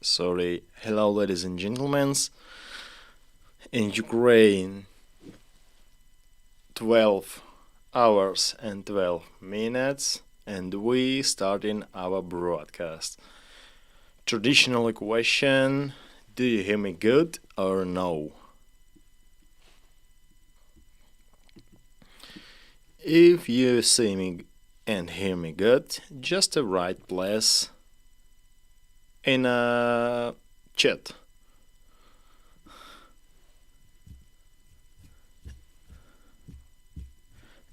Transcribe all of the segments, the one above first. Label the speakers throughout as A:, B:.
A: Sorry. Hello, ladies and gentlemen. In Ukraine, 12 hours and 12 minutes, and we starting our broadcast. Traditional question: do you hear me good or no? If you see me and hear me good, just write please in a chat.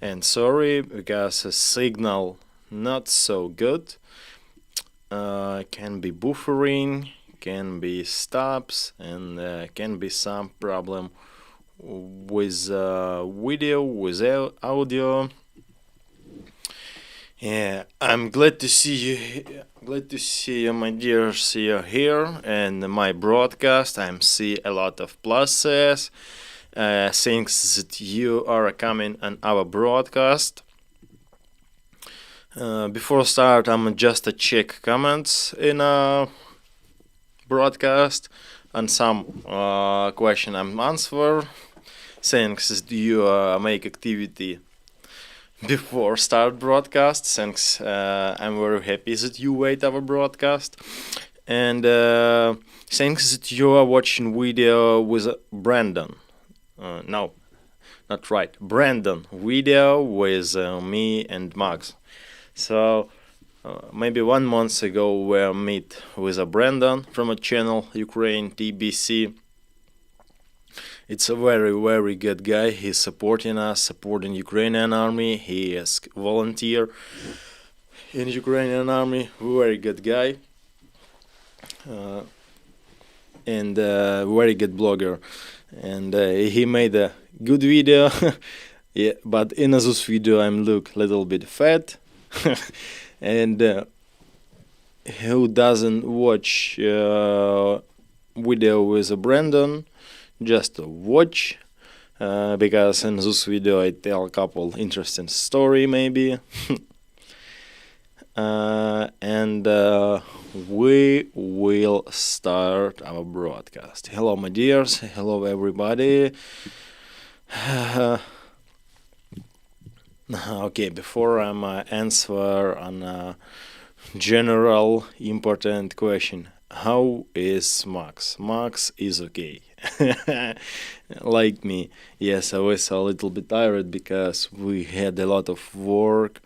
A: And sorry because the signal not so good. Can be buffering, can be stops, and can be some problem with video, with audio. Yeah, I'm glad to see you. Glad to see you, my dears, you're here and my broadcast. I'm see a lot of pluses. Thanks that you are coming on our broadcast. Before start, I'm just to check comments in a broadcast and some question I'm answer. Thanks that you make activity before start broadcast. Thanks. I'm very happy that you wait our broadcast. And thanks that you are watching video with Brandon. No, not right. Brandon video with me and Max. So maybe 1 month ago we meet with a Brandon from a channel Ukraine TBC. It's a very good guy. He's supporting us, supporting Ukrainian army. He is volunteer in Ukrainian army. Very good guy. And very good blogger. And he made a good video. Yeah, but in this video I'm look a little bit fat. And who doesn't watch video with Brandon, just watch, because in this video I tell a couple interesting story maybe. And we will start our broadcast. Hello, my dears. Hello, everybody. Okay, before I'm answer on a general important question, how is Max? Max is okay. Like me. Yes, I was a little bit tired because we had a lot of work.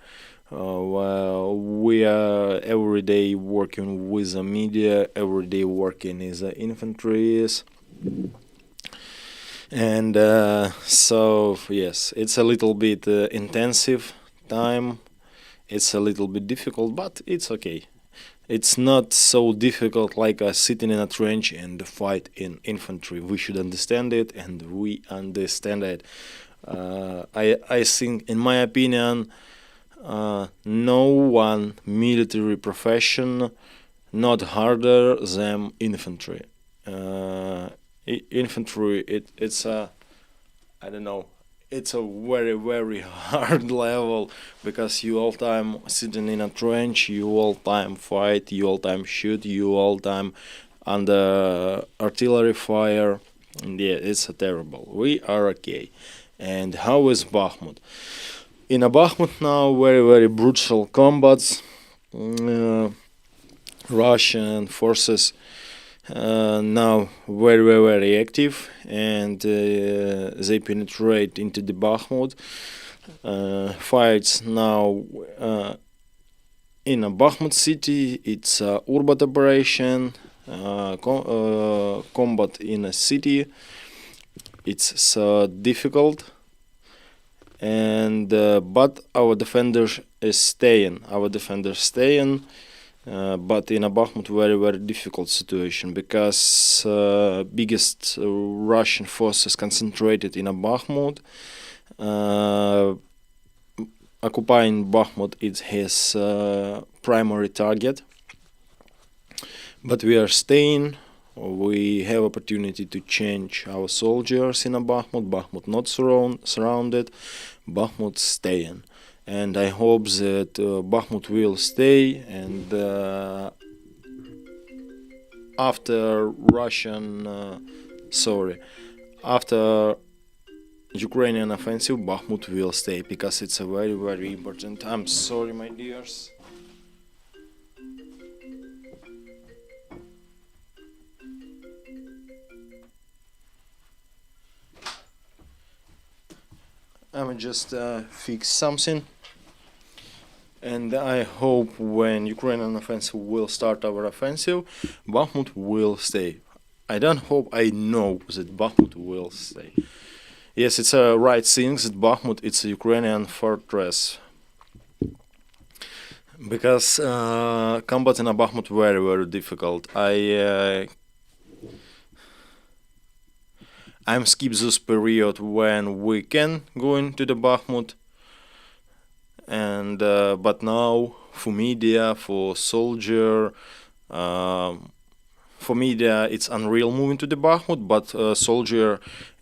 A: We are every day working with the media, every day working as infantries. And so yes, it's a little bit intensive time. It's a little bit difficult, but it's okay. It's not so difficult like sitting in a trench and fight in infantry. We should understand it, and we understand it. I think, in my opinion, no one military profession not harder than infantry. Infantry, it's a, I don't know, it's a very hard level, because you all time sitting in a trench, you all time fight, you all time shoot, you all time under artillery fire. And yeah, it's terrible. We are okay. And how is Bakhmut? In a Bakhmut now, very brutal combats. Russian forces now very active, and they penetrate into the Bakhmut. Fights now in a Bakhmut city. It's a urban operation. Combat in a city. It's so difficult. And but our defenders is staying. But in a Bakhmut, very difficult situation, because biggest Russian forces concentrated in a Bakhmut. Occupying Bakhmut is his primary target. But we are staying. We have opportunity to change our soldiers in a Bakhmut. Bakhmut not surrounded. Bakhmut staying. And I hope that Bakhmut will stay, and after Russian, after Ukrainian offensive, Bakhmut will stay because it's a very, very important. I'm sorry, my dears. I'm just fix something, and I hope when Ukrainian offensive will start our offensive, Bakhmut will stay. I don't hope, I know that Bakhmut will stay. Yes, it's a right thing that Bakhmut it's a Ukrainian fortress because combat in a Bakhmut very, very difficult. I'm skip this period when we can go into the Bakhmut, and but now for media, for soldier, for media it's unreal moving to the Bakhmut, but soldier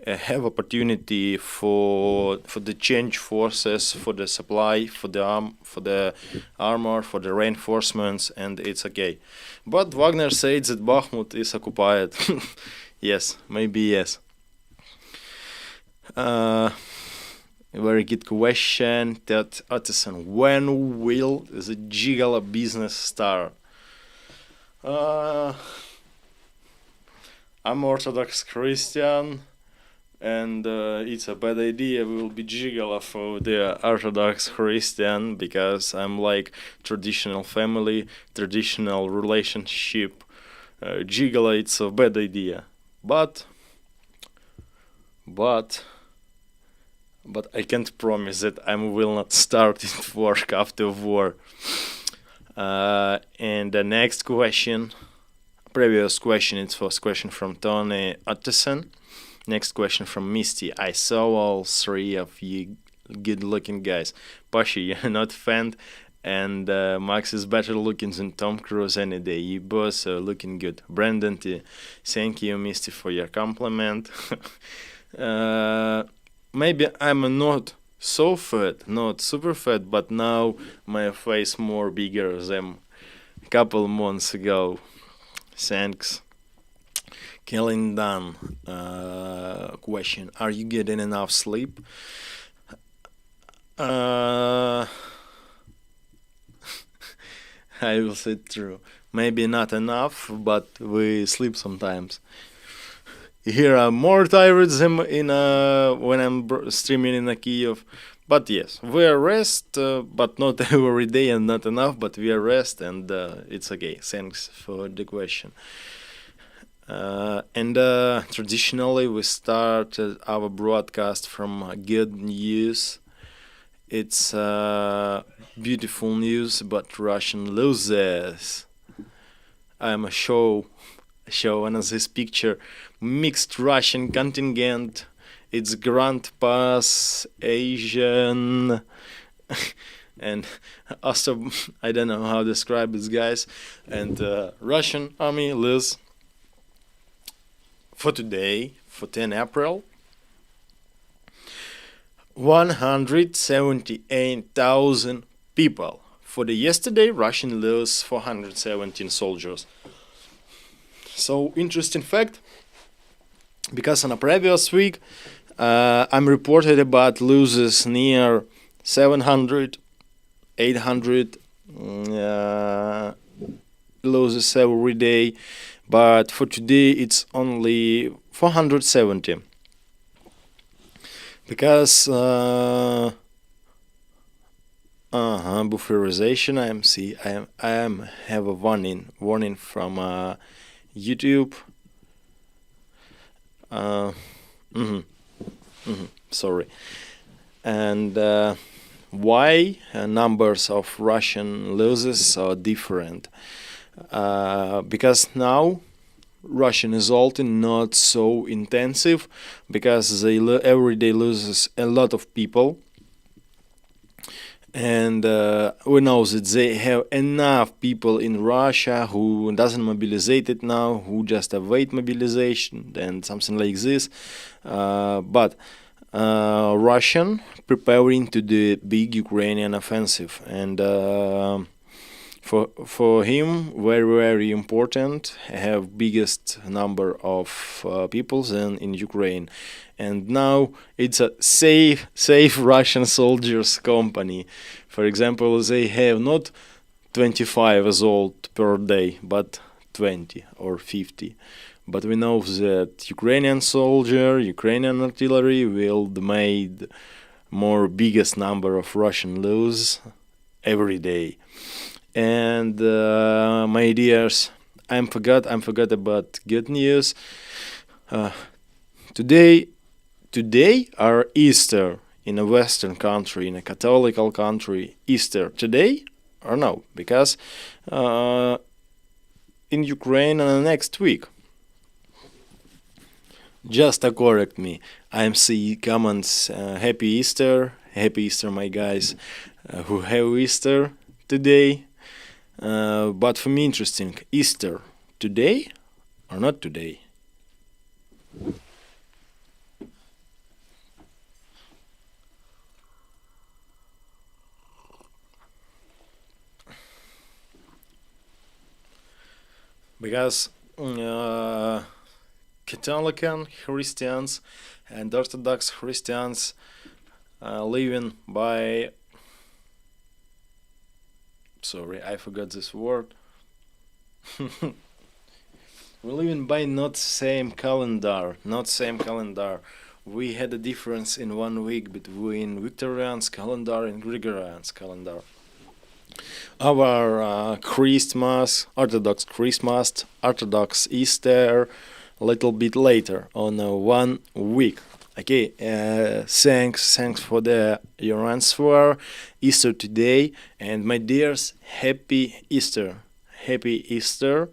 A: have opportunity for the change forces, for the supply, for the armor, for the reinforcements, and it's okay. But Wagner said that Bakhmut is occupied. Yes, maybe yes. Very good question. That Ottison, when will the Gigala business start? I'm Orthodox Christian, and it's a bad idea. We will be Gigala for the Orthodox Christian because I'm like traditional family, traditional relationship. Gigala, it's a bad idea, but I can't promise that I will not start it work after war. And the next question, previous question, it's first question from Tony Ottesen. Next question from Misty. I saw all three of you good-looking guys. Pasha, you're not fan, and Max is better looking than Tom Cruise any day. You both are looking good. Brandon, thank you, Misty, for your compliment. Maybe I'm not so fat, not super fat, but now my face more bigger than a couple months ago. Thanks. Killing done. Question: are you getting enough sleep? I will say true. Maybe not enough, but we sleep sometimes. Here I'm more tired than when I'm streaming in Kiev. But yes, we are rest, but not every day and not enough, but we are rest and it's okay. Thanks for the question. And traditionally we start our broadcast from good news. It's beautiful news, but Russian loses. I'm showing us this picture. Mixed Russian contingent. It's Grand Pass, Asian, and also I don't know how to describe it, guys. And Russian army lose for today, for 10 April, 178,000 people. For the yesterday, Russian lose 417 soldiers. So interesting fact. Because on a previous week, I'm reported about losses near 700, 800 losses every day, but for today it's only 470. Because bufferization, I am have a warning from YouTube. Sorry. And why numbers of Russian losses are different? Because now Russian assaulting not so intensive, because they every day loses a lot of people. And we know that they have enough people in Russia who doesn't mobilize it now, who just await mobilization and something like this. But Russian preparing to the big Ukrainian offensive, and For him, very important. Have biggest number of peoples than in Ukraine, and now it's a safe Russian soldiers company. For example, they have not 25 as old per day, but 20 or 50. But we know that Ukrainian soldier, Ukrainian artillery will made more biggest number of Russian lose every day. And my dears, I'm forgot about good news. Uh, today are Easter in a Western country, in a Catholical country. Easter today or no? Because in Ukraine next week. Just to correct me, I'm see comments. Happy Easter, my guys, who have Easter today. But for me, interesting, Easter today or not today? Because Catholic Christians and Orthodox Christians living by. Sorry, I forgot this word. We're living by not same calendar, not same calendar. We had a difference in 1 week between Victorian's calendar and Gregorian's calendar. Our Orthodox Easter, a little bit later on 1 week. Okay, thanks for your answer. Easter today, and my dears, happy Easter, happy Easter.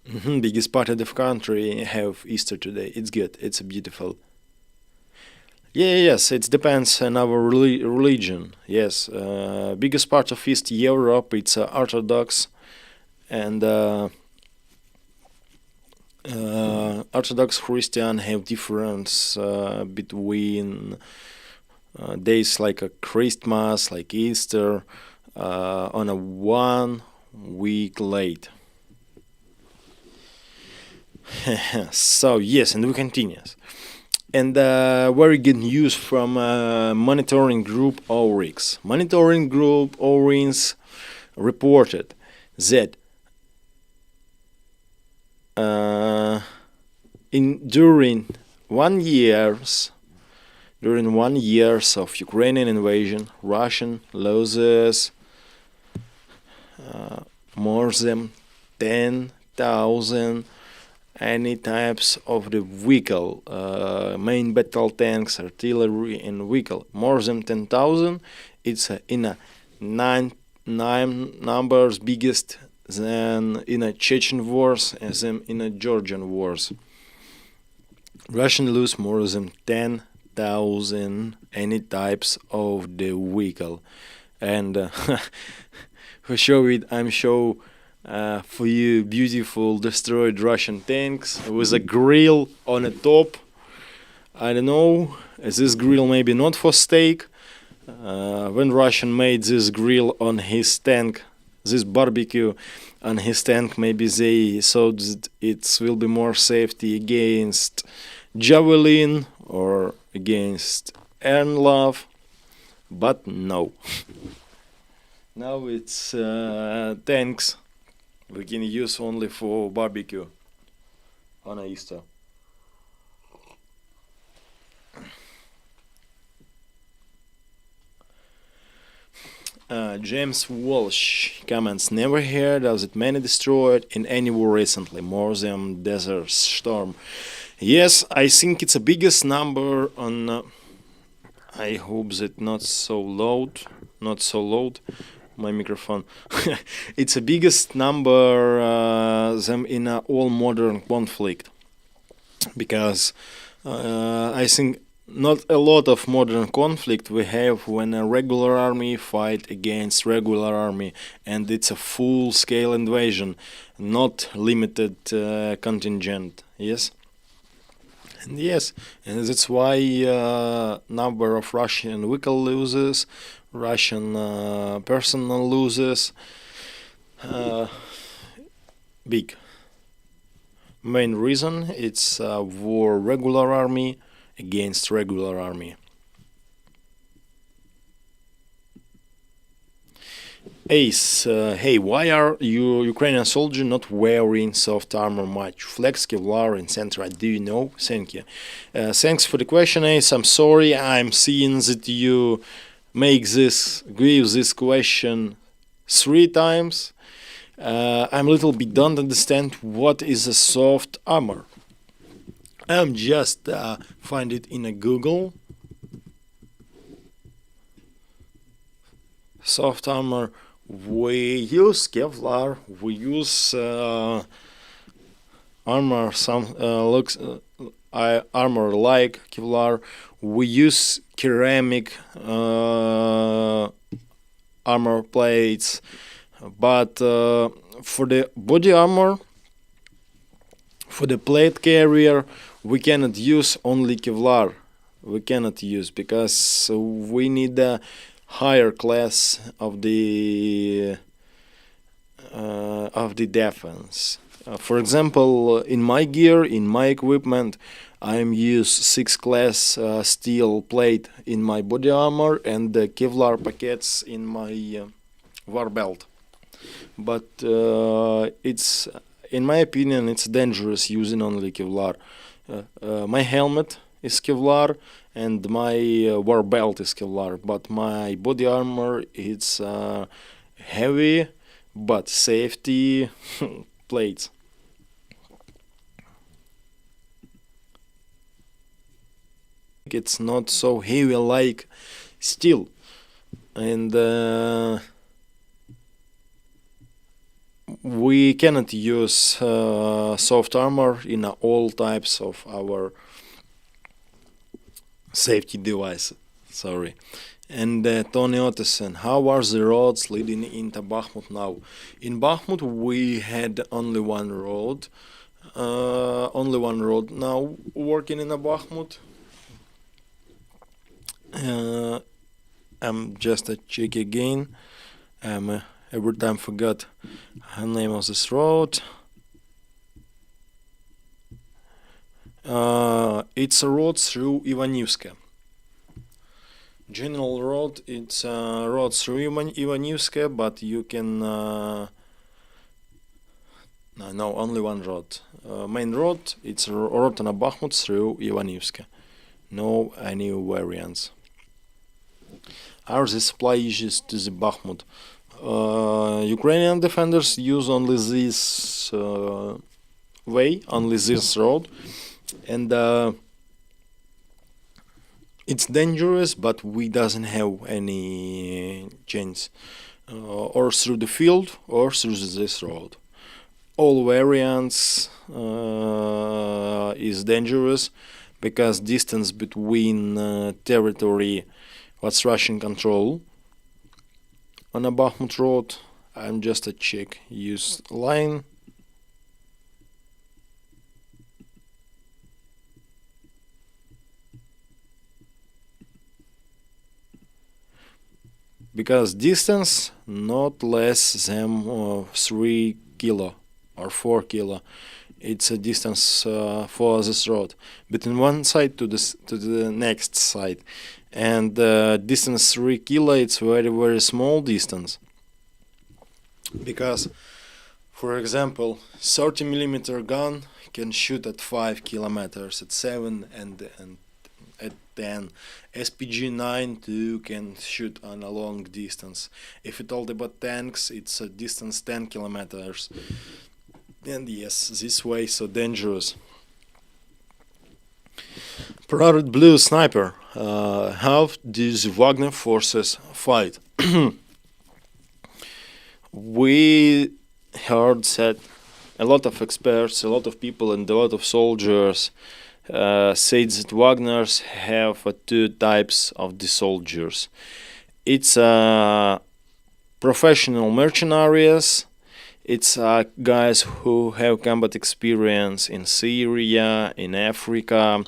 A: Biggest part of the country have Easter today. It's good. It's beautiful. Yes, it depends on our religion. Yes, biggest part of East Europe it's Orthodox, and Orthodox Christian have difference between days like a Christmas, like Easter, on a 1 week late. So yes, and we continue. And very good news from monitoring group ORIX. Monitoring group ORIX reported that during 1 years of Ukrainian invasion, Russian loses more than 10,000 any types of the vehicle, main battle tanks, artillery, and vehicle. More than 10,000. It's in a nine numbers biggest than in a Chechen wars as in a Georgian wars. Russian lose more than 10,000 any types of the vehicle, and for show it, I'm show. For you, beautiful destroyed Russian tanks with a grill on the top. I don't know, this grill maybe not for steak. When Russian made this grill on his tank, this barbecue on his tank, maybe they thought that it will be more safety against javelin or against airlove, but no. Now it's tanks we can use only for barbecue on Easter. James Walsh comments, never heard of that many destroyed in any war recently, more than Desert Storm. Yes, I think it's the biggest number on. I hope that not so loud, my microphone. It's the biggest number them in all modern conflict, because I think not a lot of modern conflict we have when a regular army fight against regular army, and it's a full scale invasion, not limited contingent. Yes. And that's why number of Russian vehicle loses, Russian personal losses big. Main reason it's war regular army against regular army. Ace, hey, why are you Ukrainian soldier not wearing soft armor much? Flex, Kevlar, etc. Do you know? Thank you. Thanks for the question, Ace. I'm sorry. I'm seeing that you give this question 3 times. I'm a little bit don't understand what is a soft armor. I'm just find it in a Google. Soft armor. We use Kevlar. We use armor. Some looks armor like Kevlar. We use ceramic armor plates, but for the body armor, for the plate carrier, we cannot use only Kevlar. We cannot use because we need a higher class of the defense. For example, in my gear, in my equipment, I'm use 6 class steel plate in my body armor and the Kevlar packets in my war belt. But it's, in my opinion, it's dangerous using only Kevlar. My helmet is Kevlar and my war belt is Kevlar, but my body armor it's heavy but safety plates. It's not so heavy like steel, and we cannot use soft armor in all types of our safety devices. Sorry. And Tony Ottesen, how are the roads leading into Bakhmut now? In Bakhmut, we had only one road now working in a Bakhmut. I'm just a check again. Every time forgot the name of this road. It's a road through Ivanivska. General road, it's a road through Ivanivska, but you can no, only one road. Main road, it's a road on a Bakhmut through Ivanivska. No any variants. Are the supply issues to the Bakhmut? Ukrainian defenders use only this way, only this road, and it's dangerous, but we doesn't have any chance or through the field or through this road. All variants is dangerous because distance between territory what's Russian control on a Bakhmut road. I'm just a check use line. Because distance not less than 3 kilo or 4 kilo. It's a distance for this road between one side to the next side, and distance 3 kilo. It's very small distance because, for example, 30 millimeter gun can shoot at 5 kilometers, at 7 and at 10. SPG 9 can shoot on a long distance. If it's all about tanks, it's a distance 10 kilometers. And yes, this way so dangerous. Parrot Blue Sniper. How do the Wagner forces fight? We heard that a lot of experts, a lot of people, and a lot of soldiers said that Wagners have 2 types of the soldiers. It's professional mercenaries. It's guys who have combat experience in Syria, in Africa,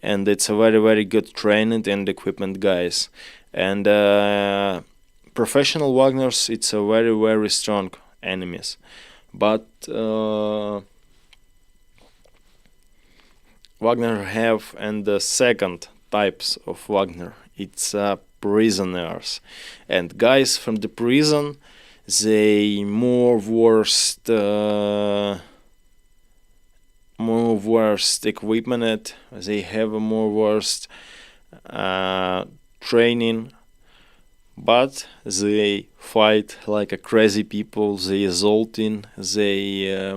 A: and it's a very very good trained and equipment guys. And professional Wagners, it's a very very strong enemies. But Wagner have and the second types of Wagner, it's prisoners, and guys from the prison, they more worst equipment, they have a more worst training, but they fight like a crazy people, they assaulting, they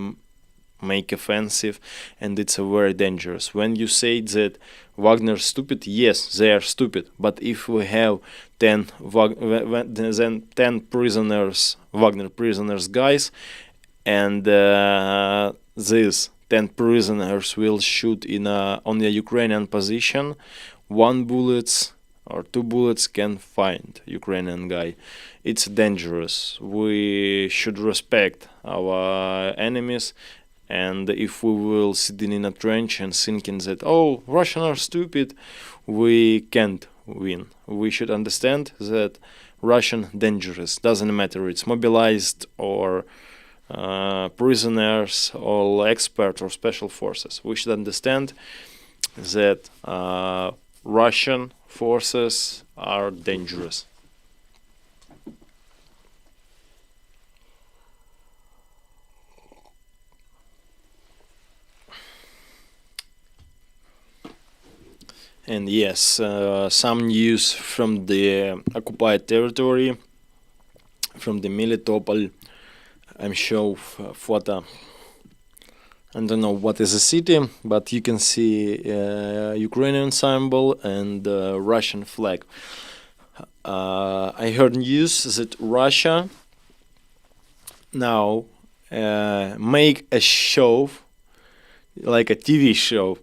A: make offensive, and it's a very dangerous. When you say that Wagner stupid, yes, they are stupid, but if we have 10 then 10 prisoners, Wagner prisoners guys, and these 10 prisoners will shoot in on the Ukrainian position, one bullets or two bullets can find Ukrainian guy. It's dangerous. We should respect our enemies, and if we will sitting in a trench and thinking that Russians are stupid, we can't win. We should understand that Russian dangerous. Doesn't matter it's mobilized or prisoners or expert or special forces. We should understand that Russian forces are dangerous. And yes, some news from the occupied territory, from the Melitopol. I'm show photo. I don't know what is a city, but you can see Ukrainian symbol and Russian flag. I heard news that Russia now make a show, like a TV show,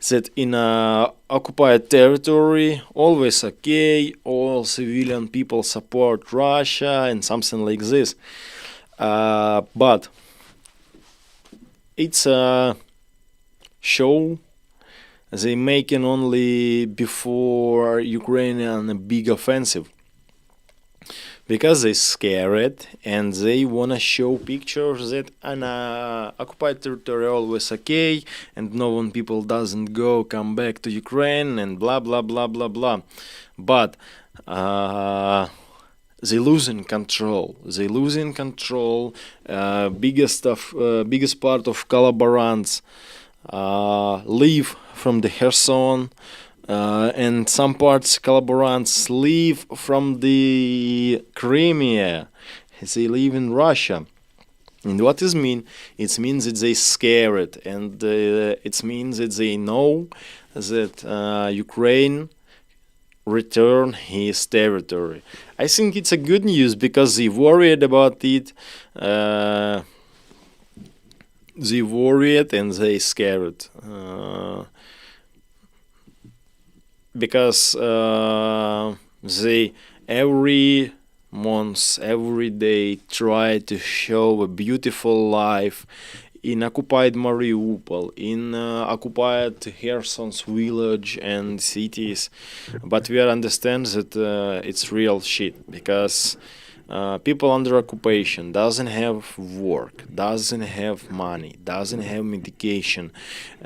A: that in occupied territory always okay, all civilian people support Russia and something like this. But it's a show they making only before Ukrainian big offensive, because they scared and they wanna show pictures that an occupied territory always okay and no one people doesn't come back to Ukraine and blah blah blah blah blah. But they losing control. Biggest part of collaborants leave from the Kherson, and some parts collaborants leave from the Crimea. They live in Russia. And what does mean? It means that they scared, and it means that they know that Ukraine return his territory. I think it's a good news because they worried about it. They worried and they scared. Because they every month, every day try to show a beautiful life in occupied Mariupol, in occupied Kherson's village and cities. But we understand that it's real shit, because people under occupation doesn't have work, doesn't have money, doesn't have medication.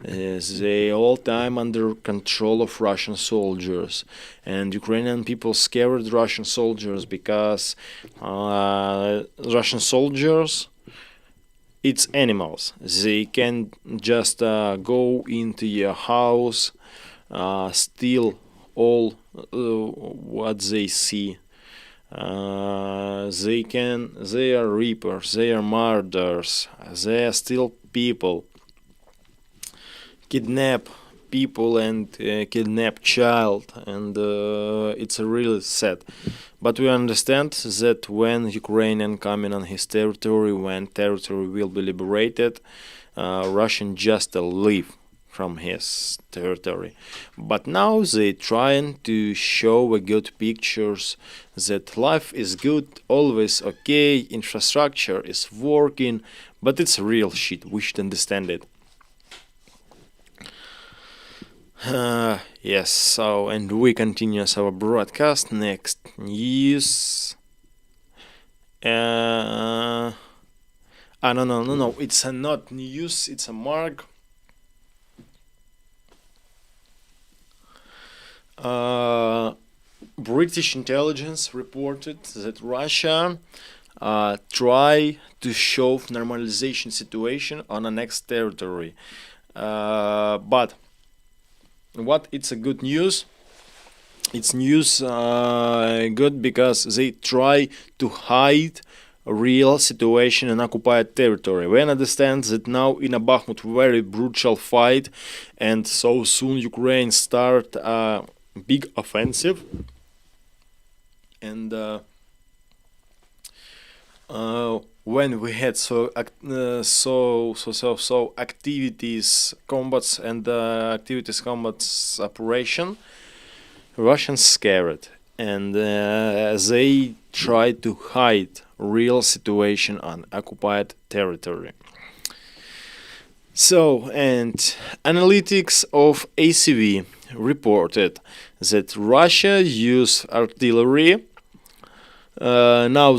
A: They all time under control of Russian soldiers, and Ukrainian people scared Russian soldiers because Russian soldiers, it's animals. They can just go into your house, steal all what they see. They are reapers, they are murderers, they are still people, kidnap people and kidnap child, and it's really sad. But we understand that when Ukrainian coming on his territory, when territory will be liberated, Russian just leave from his territory. But now they trying to show a good pictures that life is good, always okay, infrastructure is working, but it's real shit. We should understand it. Yes, so and we continue our broadcast. Next news. No, no, no, no, no. It's a not news. It's a mark. Uh, British intelligence reported that Russia try to show normalization situation on the next territory. But what it's a good news? It's news good because they try to hide real situation in occupied territory. We understand that now in a Bakhmut very brutal fight, and so soon Ukraine start a big offensive, and when we had so activities combats and activities combats operation, Russians scared, and they tried to hide real situation on occupied territory. So, and analytics of ACV reported that Russia used artillery. Now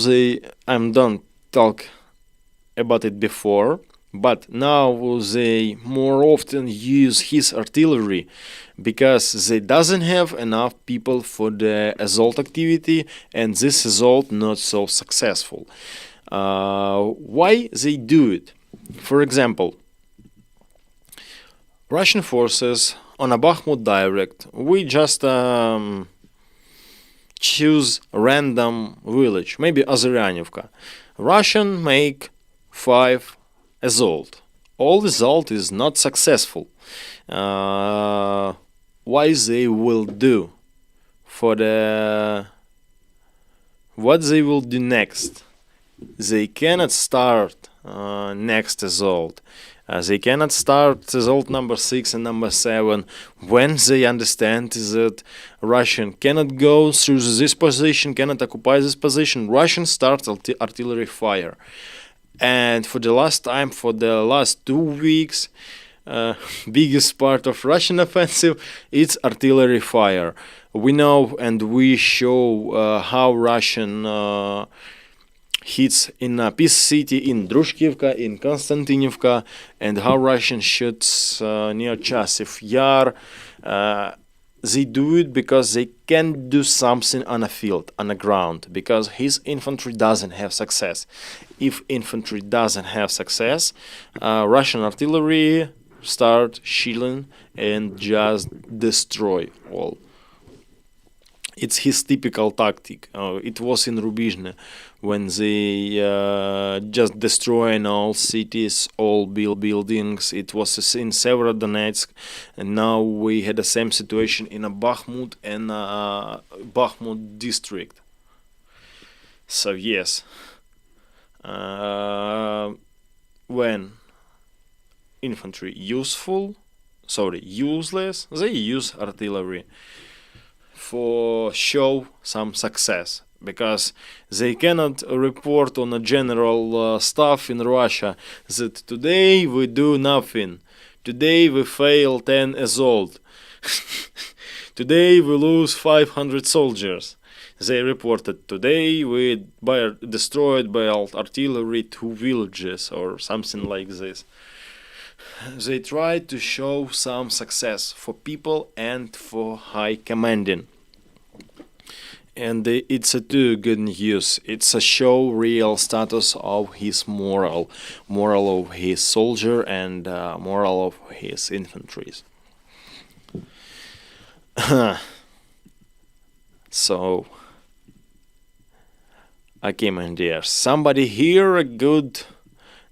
A: I'm don't talk about it before, but now they more often use his artillery because they doesn't have enough people for the assault activity, and this assault not so successful. Why they do it? For example, Russian forces on a Bakhmut direct, we just choose random village, maybe Azeryanivka. Russian make 5 assault. All assault is not successful. Why they will do for the what they will do next? They cannot start next assault. They cannot start assault number 6 and number 7 when they understand that Russian cannot go through this position, cannot occupy this position. Russian starts artillery fire. And for the last time, for the last 2 weeks, biggest part of Russian offensive, it's artillery fire. We know and we show how Russian hits in a peace city in Drushkivka, in Konstantinivka, and how Russian shoots near Chasiv Yar. They do it because they can do something on a field, on the ground, because his infantry doesn't have success. If infantry doesn't have success, Russian artillery start shelling and just destroy all. It's his typical tactic. It was in Rubizhne when they just destroying all cities, all buildings. It was in Severodonetsk, and now we had the same situation in a Bakhmut and Bakhmut district. So yes, when infantry useless, they use artillery for show some success, because they cannot report on a general stuff in Russia that today we do nothing, today we fail 10 assault, today we lose 500 soldiers. They reported today we destroyed by artillery 2 villages or something like this. They try to show some success for people and for high commanding. And it's a too good news. It's a show real status of his moral of his soldier, and moral of his infantry. So, okay, my dear, somebody here a good,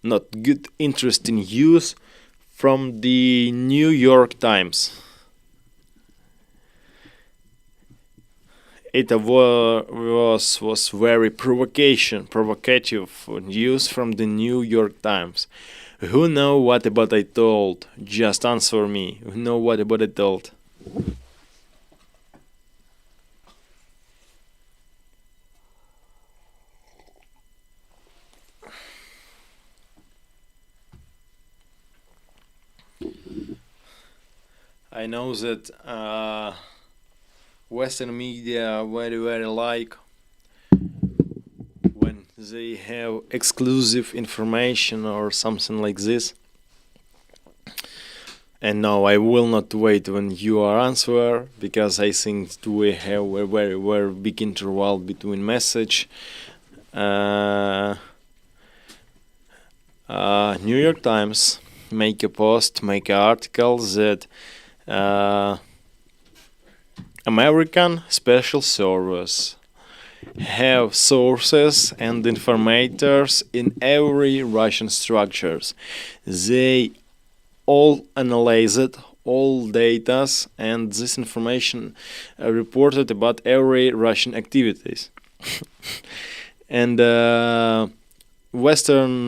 A: not good, interesting news from the New York Times. It was very provocative news from the New York Times. Who know what about I told? Just answer me. Who know what about I told? I know that Western media very like when they have exclusive information or something like this. And no, I will not wait when you are answer because I think we have a very big interval between message. Uh, New York Times make a post, make an article that uh, American Special Service have sources and informators in every Russian structures. They all analyzed all data and this information reported about every Russian activities. And Western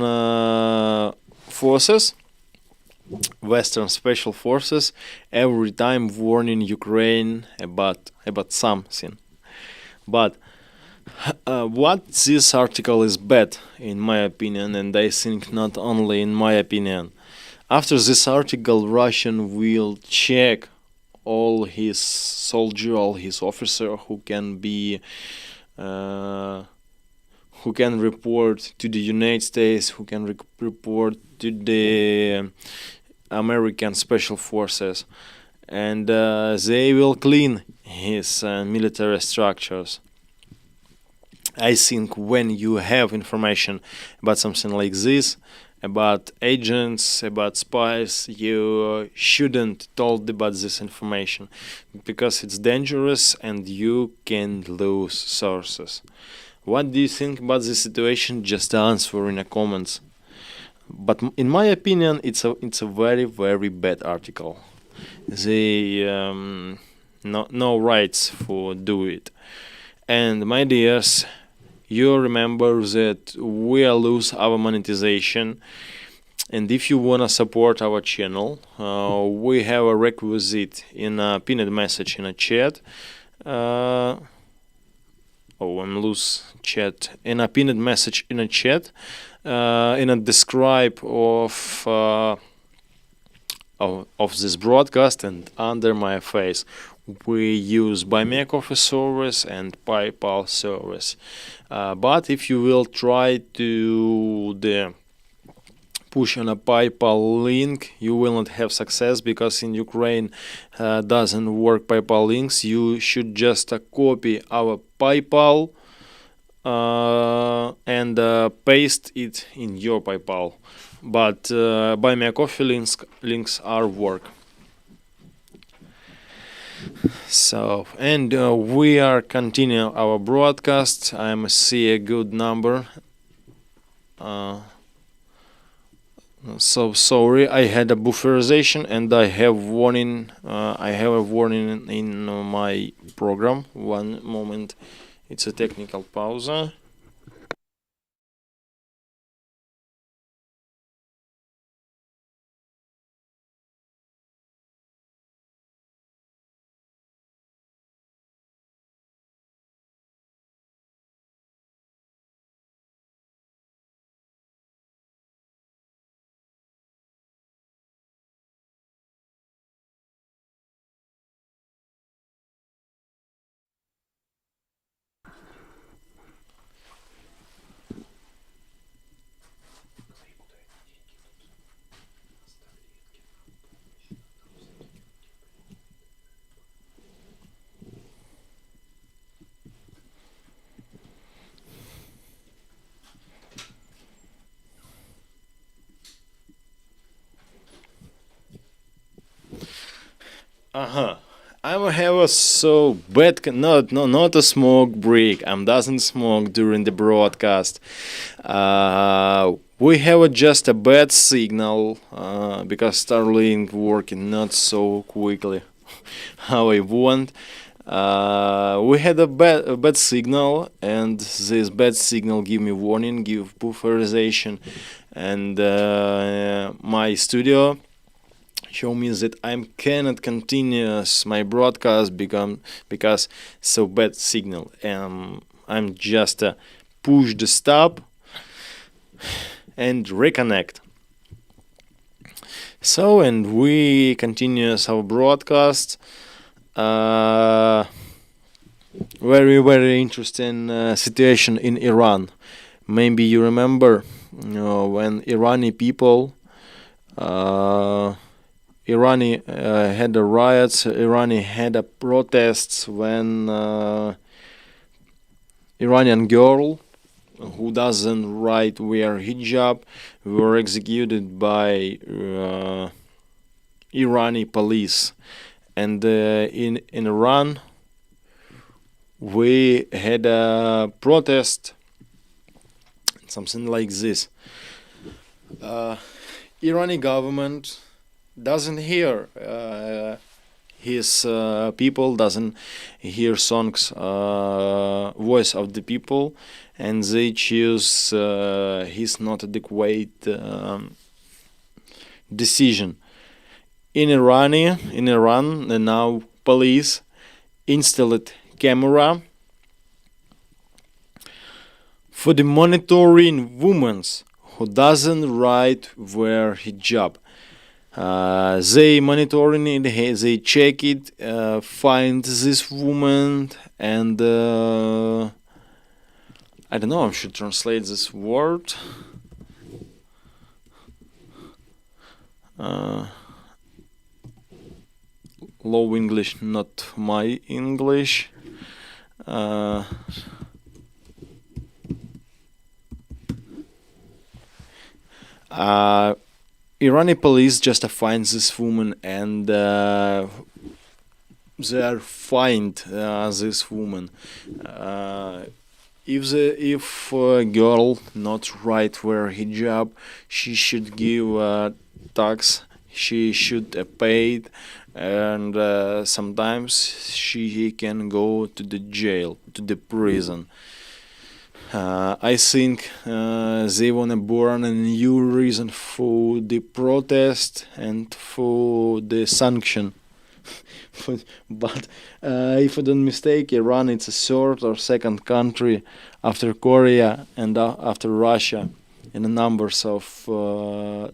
A: forces, Western special forces, every time warning Ukraine about something. But what this article is bad, in my opinion, and I think not only in my opinion. After this article, Russian will check all his soldier, all his officer who can be, who can report to the United States, who can report to the American Special Forces, and they will clean his military structures. I think when you have information about something like this, about agents, about spies, you shouldn't told about this information because it's dangerous and you can lose sources. What do you think about this situation? Just answer in the comments. But in my opinion, it's a very bad article. They no rights for do it. And my dears, you remember that we lose our monetization, and if you wanna support our channel, we have a requisite in a pinned message in a chat. I'm lose chat in a pinned message in a chat, in a describe of this broadcast and under my face. We use Buy Me a Coffee service and PayPal service. But if you will try to push on a PayPal link, you will not have success because in Ukraine doesn't work PayPal links. You should just copy our PayPal and paste it in your PayPal. But Buy Me a Coffee links are work. So, and we are continuing our broadcast. I see a good number. So sorry, I had a bufferization and I have warning. I have a warning in my program. One moment, it's a technical pause. I have a so bad not a smoke break. I doesn't smoke during the broadcast. We have just a bad signal because Starlink working not so quickly how I want. We had a bad signal, and this bad signal give me warning, give bufferization, and my studio show me that I cannot continue my broadcast because so bad signal. I'm just push the stop and reconnect. So, and we continue our broadcast. Uh, very interesting situation in Iran. Maybe you remember, when Irani people, uh, Irani had the riots, Irani had a protests when Iranian girl who doesn't wear hijab were executed by Irani police. And in Iran, we had a protest, something like this. Irani government doesn't hear his people, doesn't hear songs, voice of the people, and they choose his not adequate decision. In Iran, now police installed camera for the monitoring women who doesn't wear hijab. They monitoring it, they check it, find this woman, and I don't know. I should translate this word. Low English, not my English. Iranian police just find this woman, and they find this woman. If a girl not wear hijab, she should give tax. She should pay it, and sometimes she can go to the jail, to the prison. I think they wanna burn a new reason for the protest and for the sanction. But if I don't mistake, Iran it's a third or second country after Korea and after Russia in the numbers of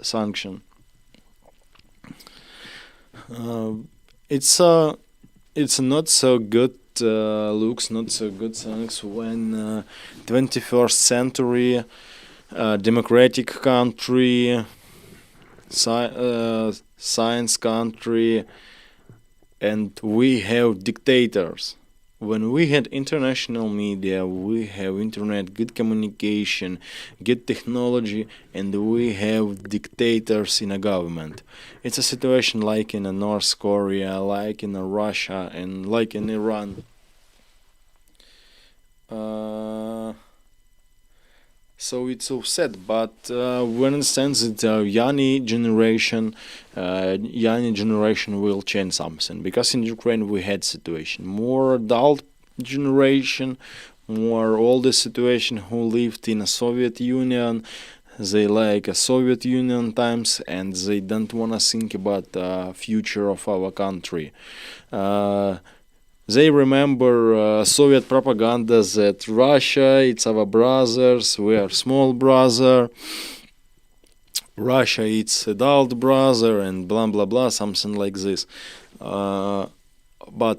A: sanction. It's not so good. Looks not so good things when 21st century democratic country, science country, and we have dictators. When we had international media, we have internet, good communication, good technology, and we have dictators in a government. It's a situation like in North Korea, like in Russia, and like in Iran. So it's so sad, but we understand that young generation will change something, because in Ukraine we had situation more adult generation, more older situation who lived in a Soviet Union. They like a Soviet Union times, and they don't wanna think about the future of our country. They remember Soviet propaganda that Russia, it's our brothers, we are small brother. Russia, it's adult brother, and blah blah blah, something like this. But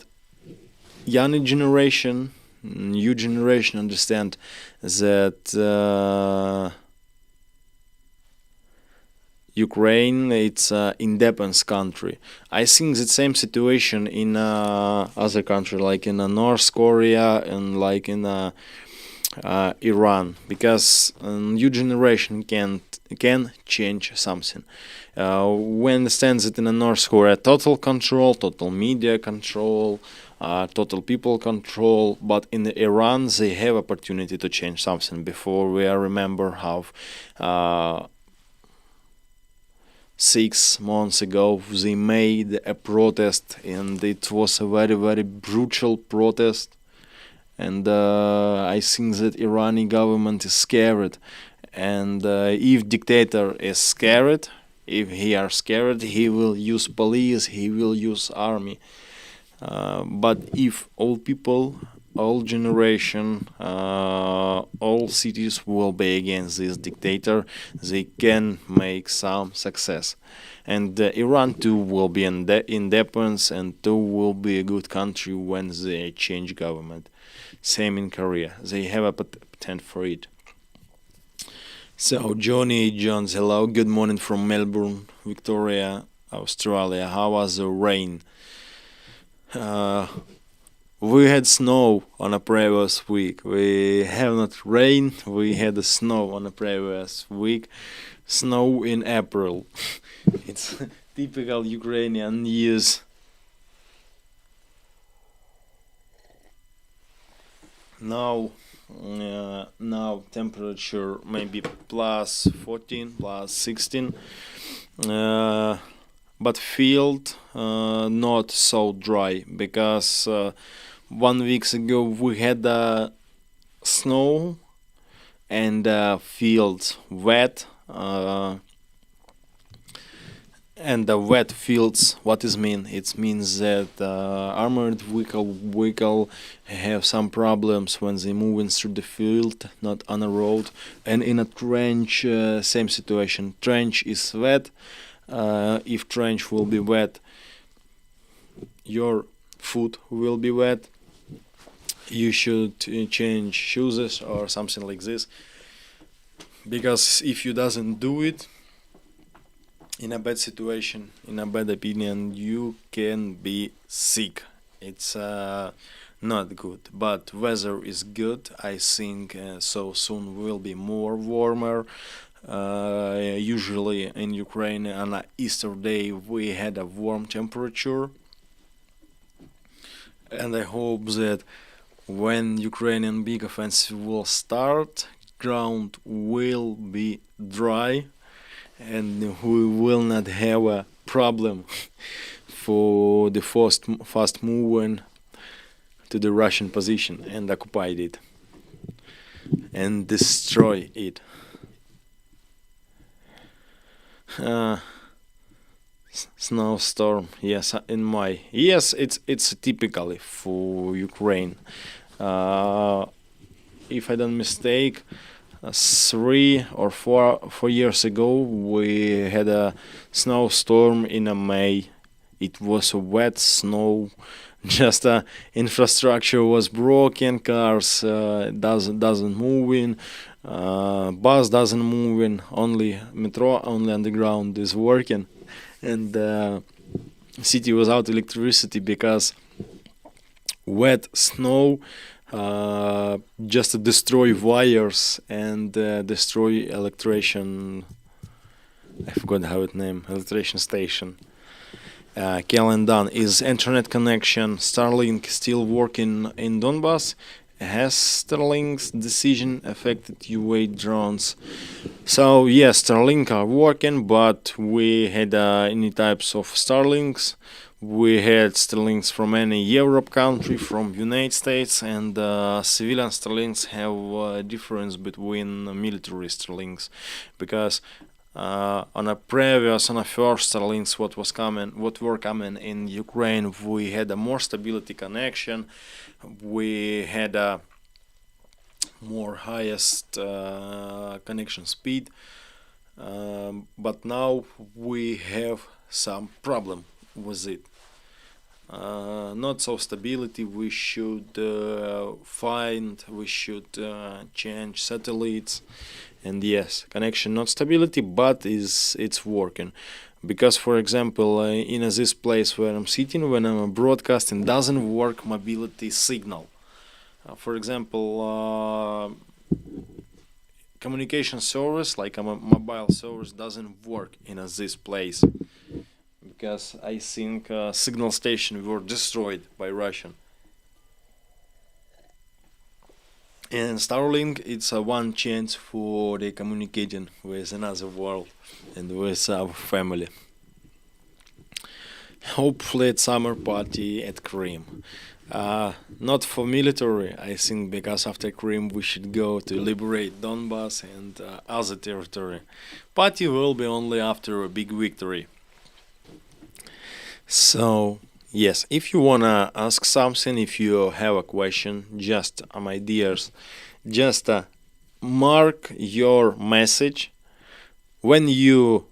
A: young generation, new generation understand that Ukraine it's an independent country. I think the same situation in other country like in North Korea and like in Iran, because new generation can change something. We understand that in North Korea total control, total media control, total people control, but in Iran they have opportunity to change something. Before we remember how 6 months ago they made a protest, and it was a very brutal protest, and I think that Iranian government is scared, and if dictator is scared, if he are scared, he will use police, he will use army, but if all people all generation, all cities will be against this dictator. They can make some success, and Iran too will be independent, and too will be a good country when they change government. Same in Korea, they have a patent for it. So Johnny Jones, hello, good morning from Melbourne, Victoria, Australia. How was the rain? Uh, we had snow on a previous week. We have not rain. We had the snow on a previous week. Snow in April. It's typical Ukrainian news. Now temperature maybe plus 14, plus 16. But field not so dry because 1 week ago we had snow and fields wet, and the wet fields, what is mean? It means that armored vehicle have some problems when they moving through the field, not on a road. And in a trench, same situation. Trench is wet. If trench will be wet, your foot will be wet. You should change shoes or something like this, because if you doesn't do it, in a bad situation, in a bad opinion, you can be sick. It's not good, but weather is good. I think so soon will be more warmer. Usually in Ukraine on Easter day we had a warm temperature, and I hope that when Ukrainian big offensive will start, ground will be dry and we will not have a problem for the fast moving to the Russian position and occupy it and destroy it. Uh, Snowstorm, yes, in May. Yes, it's typically for Ukraine. Uh, if I don't mistake, 3 or 4 years ago we had a snowstorm in a May. It was a wet snow. Just infrastructure was broken. Cars doesn't moving. Bus doesn't moving. Only metro, only underground is working, and city without electricity because wet snow just destroy wires and destroy electrician. I forgot how it name. Electrician station. Kalendan, is internet connection Starlink still working in Donbas? Has Starlink's decision affected UA drones? So yes, Starlink are working, but we had any types of Starlinks. We had Starlinks from any Europe country, from United States, and civilian Starlinks have a difference between military Starlinks, because on a first Starlinks what were coming in Ukraine, we had a more stability connection. We had a more highest connection speed, but now we have some problem with it. Not so stability. We should change satellites, and yes, connection not stability, but it's working. Because for example, in this place where I'm sitting, when I'm broadcasting, doesn't work mobility signal. For example, communication service like a mobile service doesn't work in this place, because I think signal station were destroyed by Russian. And Starlink, it's a one chance for the communicating with another world and with our family. Hopefully at summer party at Crimea. Not for military, I think, because after Crimea we should go to liberate Donbas and other territory. Party will be only after a big victory. So Yes, if you wanna ask something, if you have a question, just ideas, just mark your message when you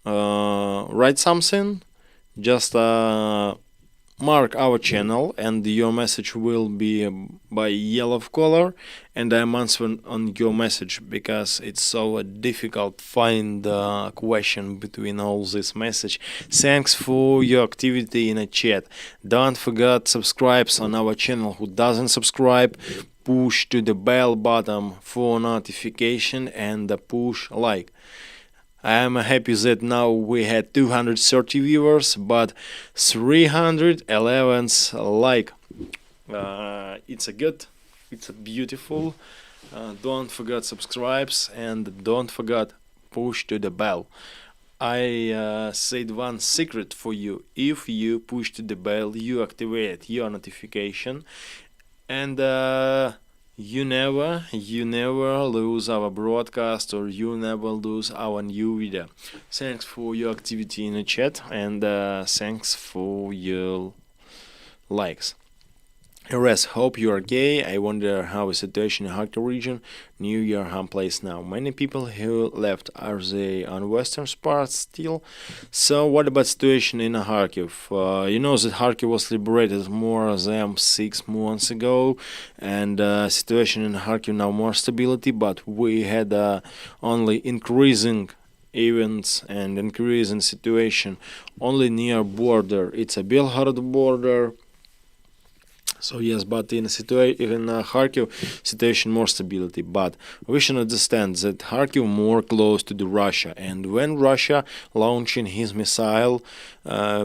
A: write something. Just mark our channel, and your message will be by yellow color, and I'm answering on your message because it's so difficult find a question between all this message. Thanks for your activity in a chat. Don't forget subscribes on our channel. Who doesn't subscribe, push to the bell button for notification and push like. I'm happy that now we had 230 viewers, but 311 like. It's a good, it's a beautiful. Don't forget subscribes and don't forget push to the bell. I said one secret for you. If you push to the bell, you activate your notification, and you never lose our broadcast, or you never lose our new video. Thanks for your activity in the chat, and thanks for your likes. Rest, hope you are gay. I wonder how the situation in Kharkiv region, New Year home place now. Many people who left, are they on western part still? So what about situation in Kharkiv? You know that Kharkiv was liberated more than 6 months ago, and situation in Kharkiv now more stability, but we had only increasing events and increasing situation only near border. It's a Belgorod border. So yes, but in Kharkiv situation more stability. But we should understand that Kharkiv more close to the Russia, and when Russia launching his missile,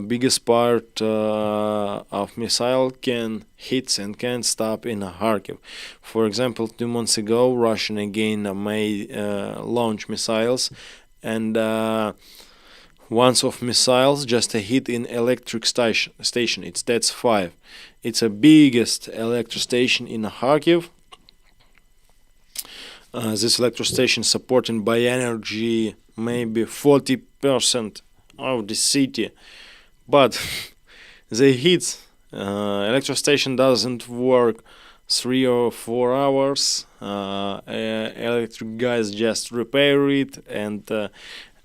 A: biggest part of missile can hit and can stop in Kharkiv. For example, 2 months ago, Russian again made launch missiles, and once of missiles just a hit in electric station. It's that's 5. It's the biggest electric station in Kharkiv. This electric station supported by energy maybe 40% of the city, but they hit. Electric station doesn't work 3 or 4 hours. Electric guys just repair it, and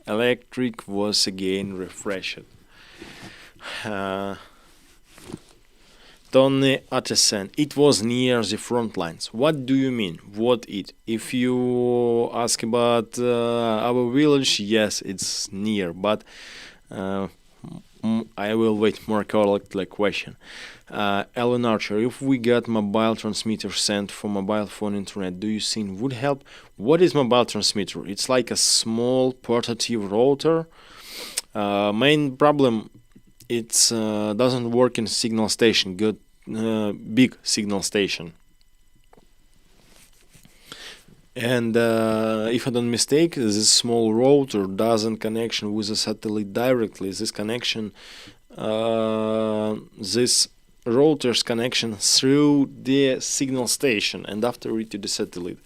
A: electric was again refreshed. Tony Atesen, it was near the front lines. What do you mean? What it? If you ask about our village, yes, it's near, but I will wait more correctly question. Alan Archer, if we got mobile transmitter sent for mobile phone internet, do you think would help? What is mobile transmitter? It's like a small portative router. Main problem, it's doesn't work in signal station. Good, big signal station. And if I don't mistake, this small router doesn't connection with the satellite directly. This connection, this router's connection through the signal station and after it to the satellite.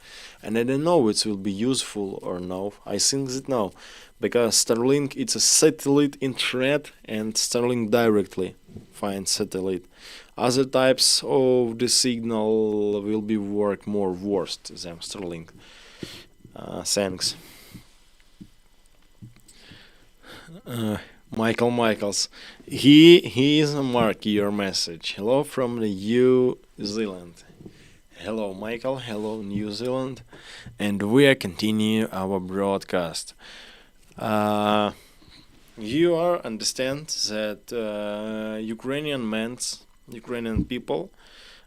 A: And I don't know it will be useful or no. I think that no, because Starlink it's a satellite internet, and Starlink directly finds satellite. Other types of the signal will be work more worst than Starlink. Thanks. Michael Michaels. He is marking your message. Hello from the New Zealand. Hello Michael. Hello New Zealand. And we are continue our broadcast. You are understand that Ukrainian people,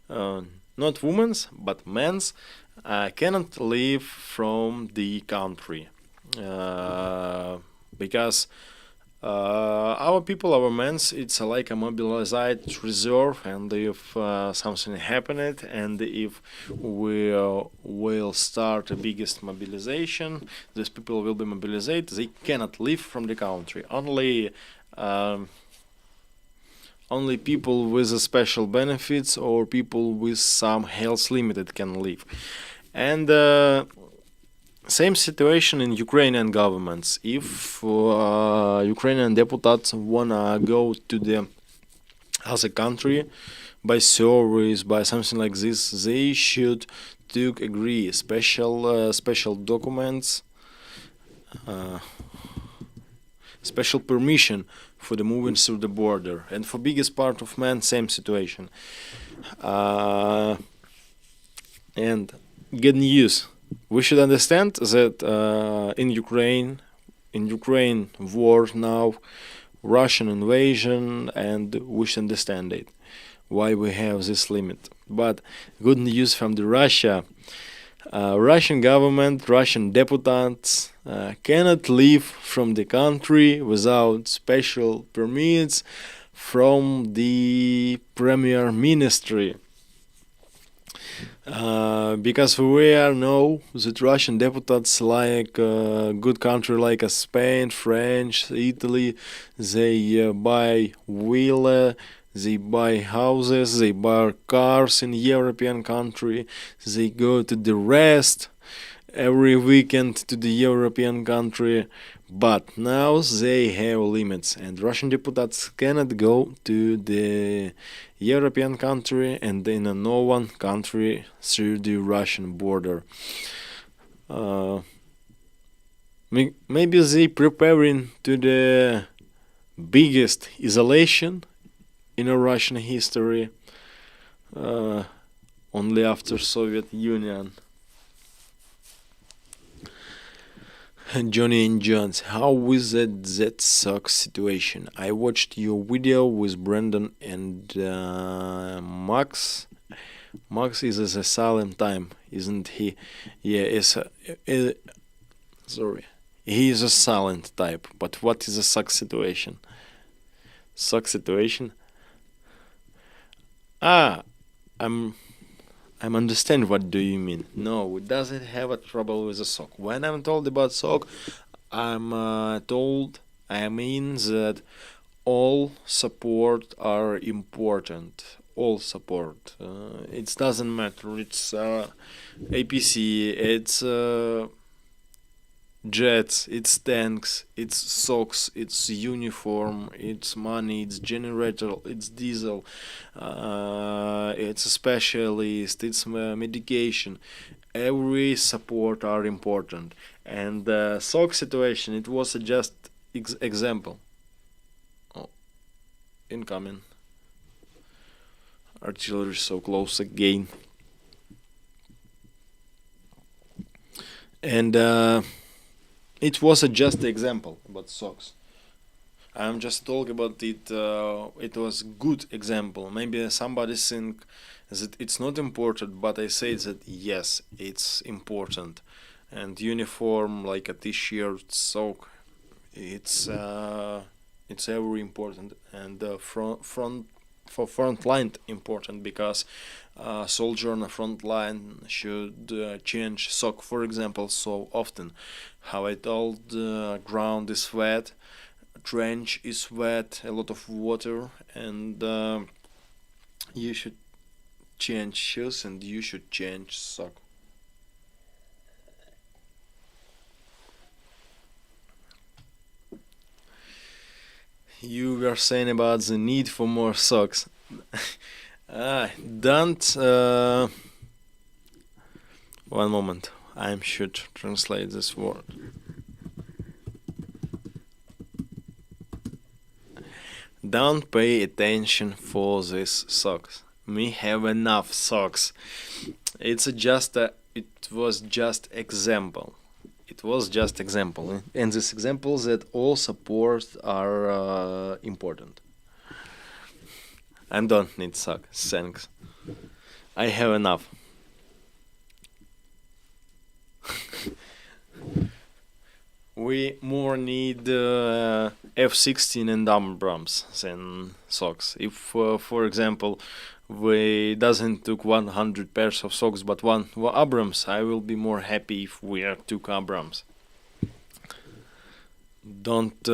A: not women's but men's, cannot leave from the country because our people, our men's, it's like a mobilized reserve, and if something happened, and if we will start the biggest mobilization, these people will be mobilized. They cannot leave from the country. Only people with special benefits or people with some health limited can leave. And same situation in Ukrainian governments. If Ukrainian deputies wanna go to the as a country, by service, by something like this, they should took agree special documents, uh, special permission for the moving through the border. And for biggest part of man, same situation. Uh, and good news. We should understand that in Ukraine war now, Russian invasion, and we should understand it why we have this limit. But good news from the Russia. Russian government, Russian deputies cannot leave from the country without special permits from the premier ministry. Because we are know that Russian deputies like good country like Spain, French, Italy, they buy villa, they buy houses, they buy cars in European country, they go to the rest every weekend to the European country, but now they have limits, and Russian deputies cannot go to the European country and in a no one country through the Russian border. Uh, Maybe they preparing to the biggest isolation in a Russian history, uh, only after Soviet Union. Johnny and Jones, how is that sucks situation? I watched your video with Brandon and Max. Max is at a silent time, isn't he? Yeah, sorry. He is a silent type. But what is a suck situation? Suck situation? Ah, I'm I'm understand what do you mean. No, it doesn't have a trouble with a sock. When I'm told about sock, I'm told I mean that all support are important. All support. It doesn't matter. It's APC. It's jets, it's tanks, it's socks, it's uniform, it's money, it's generator, it's diesel, it's a specialist, it's medication. Every support are important. And sock situation, it was just example. Oh, incoming. Artillery so close again. And it was a just example about socks. I'm just talking about it. It was good example. Maybe somebody think that it's not important, but I say that yes, it's important. And uniform like a t-shirt, sock, it's very important. And front line important because soldier on the front line should change sock, for example, so often. How I told, ground is wet, trench is wet, a lot of water, and you should change shoes and you should change sock. You were saying about the need for more socks. Don't. One moment. I should translate this word. Don't pay attention for these socks. We have enough socks. It was just example. It was just example, and this example that all support are important. I don't need socks. Thanks. I have enough. We more need F-16 and Abrams than socks. If, for example, we doesn't took 100 pairs of socks but one Abrams, I will be more happy if we are took Abrams. Don't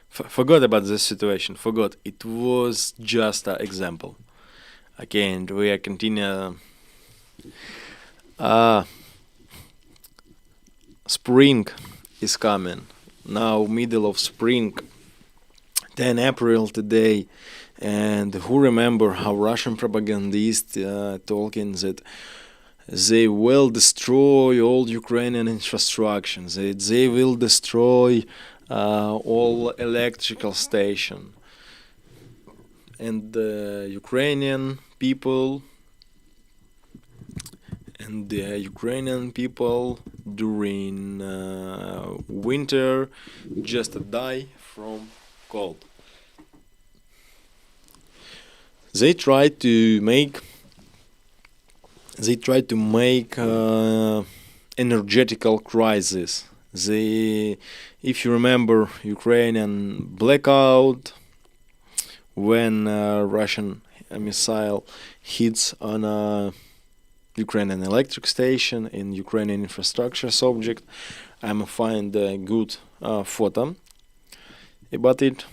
A: forgot about this situation. Forgot. It was just an example. Again, we are continue. Uh, Spring is coming now. Middle of spring. 10 April today. And who remember how Russian propagandists talking that they will destroy all Ukrainian infrastructure. They will destroy all electrical station. And the Ukrainian people during winter just die from cold. They try to make energetical crisis. If you remember, Ukrainian blackout when Russian missile hits on a Ukrainian electric station in Ukrainian infrastructure subject. I'm find a good photo about it.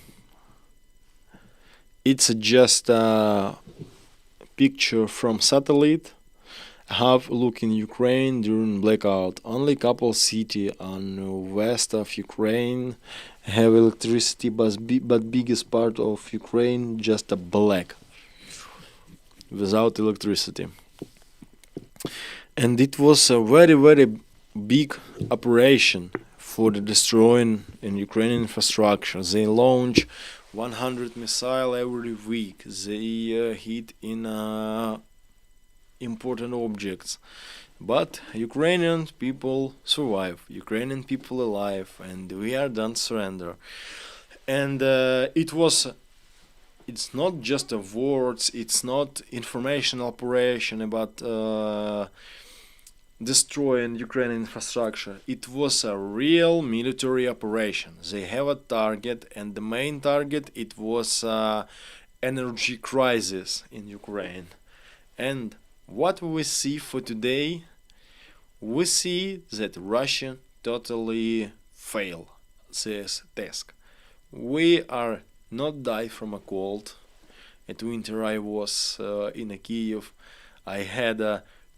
A: It's just a picture from satellite. Have a look in Ukraine during blackout. Only couple city on west of Ukraine have electricity, but biggest part of Ukraine just a black without electricity. And it was a very big operation for the destroying in Ukrainian infrastructure. They launch 100 missile every week. They hit in important objects. But Ukrainian people survive, Ukrainian people alive, and we are don't surrender. And it's not just a words, it's not information operation about destroying Ukrainian infrastructure. It was a real military operation. They have a target, and the main target it was energy crisis in Ukraine. And what we see for today, we see that Russia totally failed this task. We are not die from a cold. At winter I was in a Kiev. I had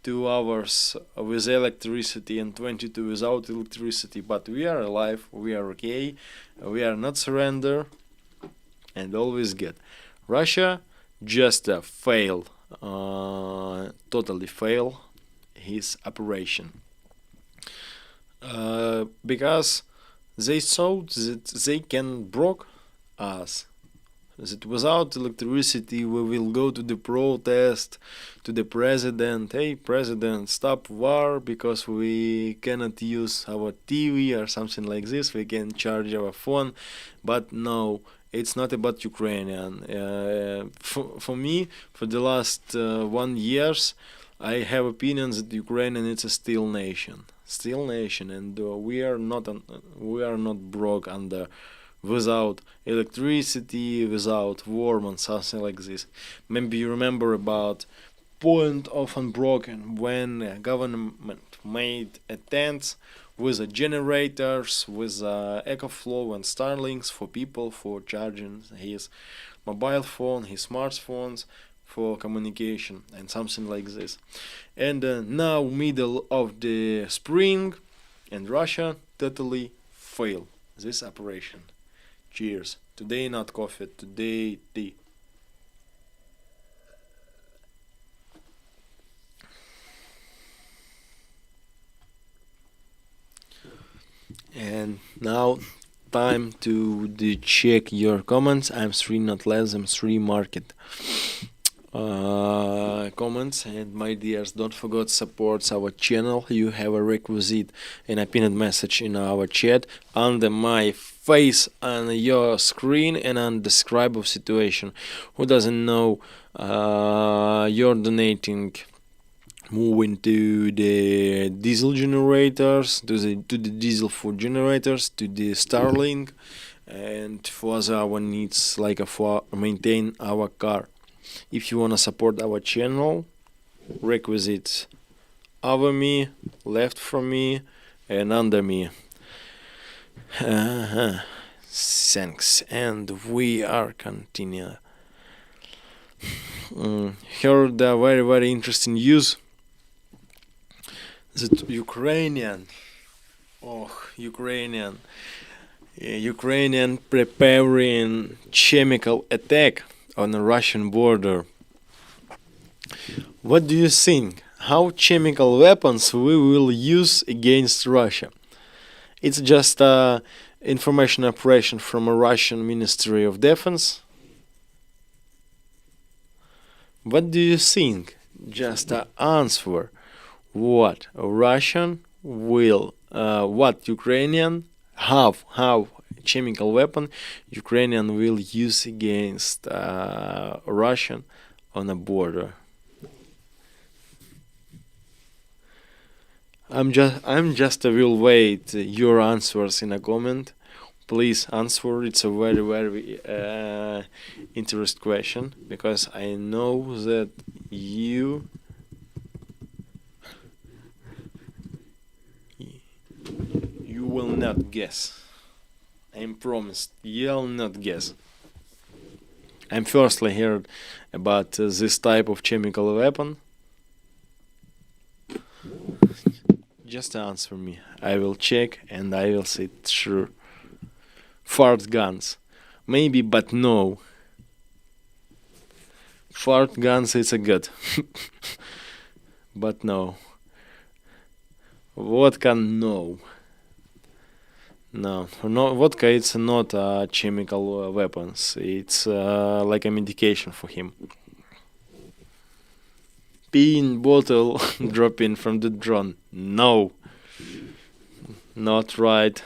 A: 2 hours with electricity and 22 without electricity, but we are alive, we are okay, we are not surrender, and always good. Russia just failed, totally failed his operation. Because they thought that they can broke us, that without electricity we will go to the protest to the president. Hey president, stop war because we cannot use our TV or something like this, we can charge our phone. But no, it's not about Ukrainian. For me, for the last 1 years, I have opinions that Ukraine is a still nation, and we are not broke under without electricity, without warm and something like this. Maybe you remember about point of unbroken when government made a tent with generators, with EcoFlow and Starlinks for people for charging his mobile phone, his smartphones for communication and something like this. And now middle of the spring, and Russia totally failed this operation. Cheers. Today not coffee, today tea. And now time to check your comments. I'm 3 not less than 3 market comments. And my dears, don't forget support our channel. You have a requisite and a pinned message in our chat under my face on your screen and on describe of situation. Who doesn't know, you're donating moving to the diesel generators, to the diesel food generators, to the Starlink, and for our needs like for maintain our car. If you wanna support our channel, requisites over me, left from me, and under me. Thanks, and we are continue. Heard a very interesting news that Ukrainian preparing chemical attack on the Russian border. What do you think? How chemical weapons we will use against Russia? It's just a information operation from a Russian Ministry of Defense. What do you think? Just an answer. What Russian will, what Ukrainian, how chemical weapon Ukrainian will use against Russian on a border. I'm just will wait your answers in a comment. Please answer. It's a very interesting question because I know that you will not guess. I'm promised you'll not guess. I'm firstly heard about this type of chemical weapon. Just answer me. I will check and I will say sure. Fart guns. Maybe, but no. Fart guns is a good. But no. Vodka, no. No, vodka it's not a chemical weapons. It's like a medication for him. Peeing bottle dropping from the drone. No. Not right.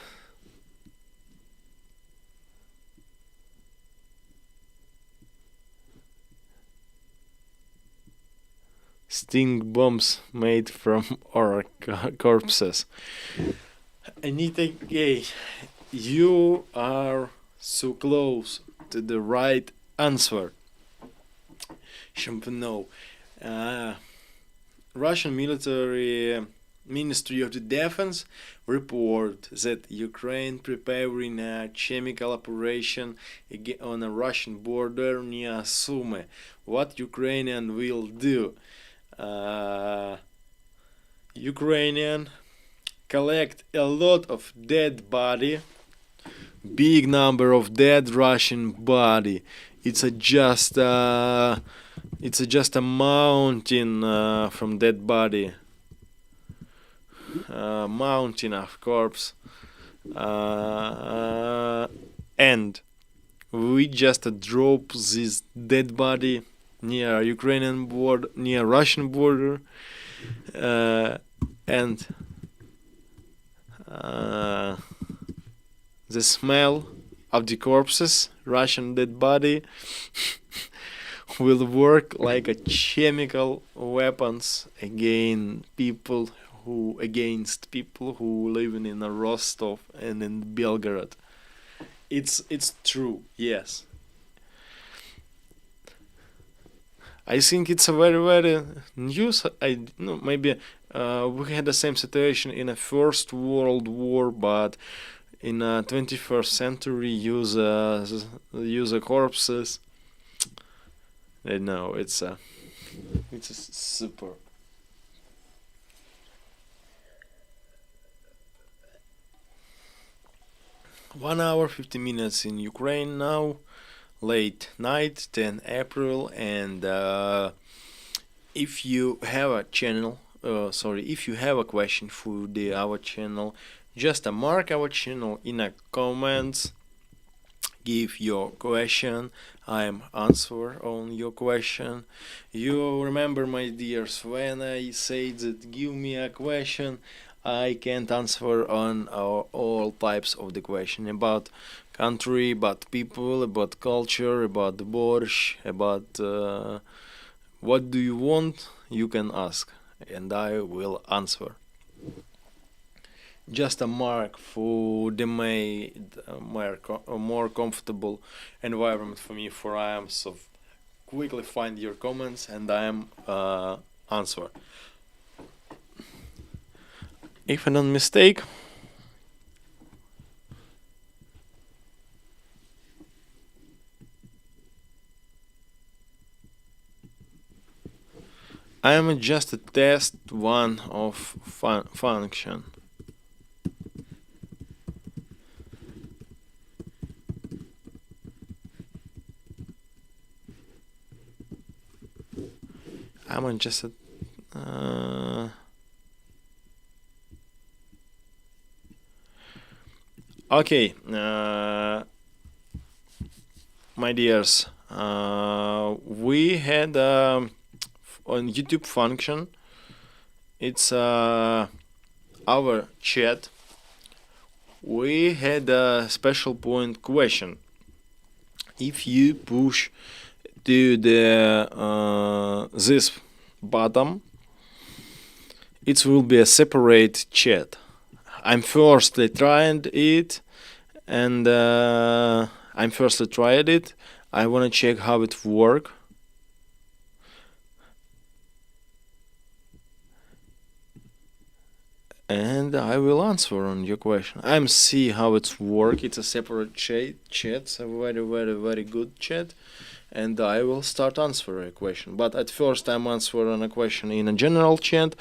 A: Sting bombs made from our corpses. Anita Gay, you are so close to the right answer. No. Russian military Ministry of the Defense report that Ukraine preparing a chemical operation on a Russian border near Sumy. What Ukrainian will do? Ukrainian collect a lot of dead body, big number of dead Russian body. It's just a mountain from dead body, mountain of corpse, and we just drop this dead body near Ukrainian border, near Russian border, and the smell of the corpses, Russian dead body, will work like a chemical weapons against people who live in a Rostov and in Belgorod. It's true, yes. I think it's a very news. Maybe we had the same situation in the First World War, but in 21st century use corpses. No, it's a super. 1 hour 50 minutes in Ukraine now, late night, 10 April, and if you have a if you have a question for our channel, just mark our channel in a comments. Give your question. I'm answer on your question. You remember, my dears, when I say that give me a question, I can't answer on all types of the question about country, about people, about culture, about the borscht, about what do you want. You can ask, and I will answer. Just a mark for the more comfortable environment for me, for I am so quickly find your comments and I am answer. If I don't mistake, I am just a test one of function. I'm just okay. My dears, we had on YouTube function. It's our chat. We had a special point question. If you push to the this button, it will be a separate chat. I'm firstly trying it, and I'm firstly tried it. I wanna check how it work. And I will answer on your question. I'm see how it's work. It's a separate chat. It's a very, very, very good chat. And I will start answering a question. But at first, I'm answering a question in a general chat.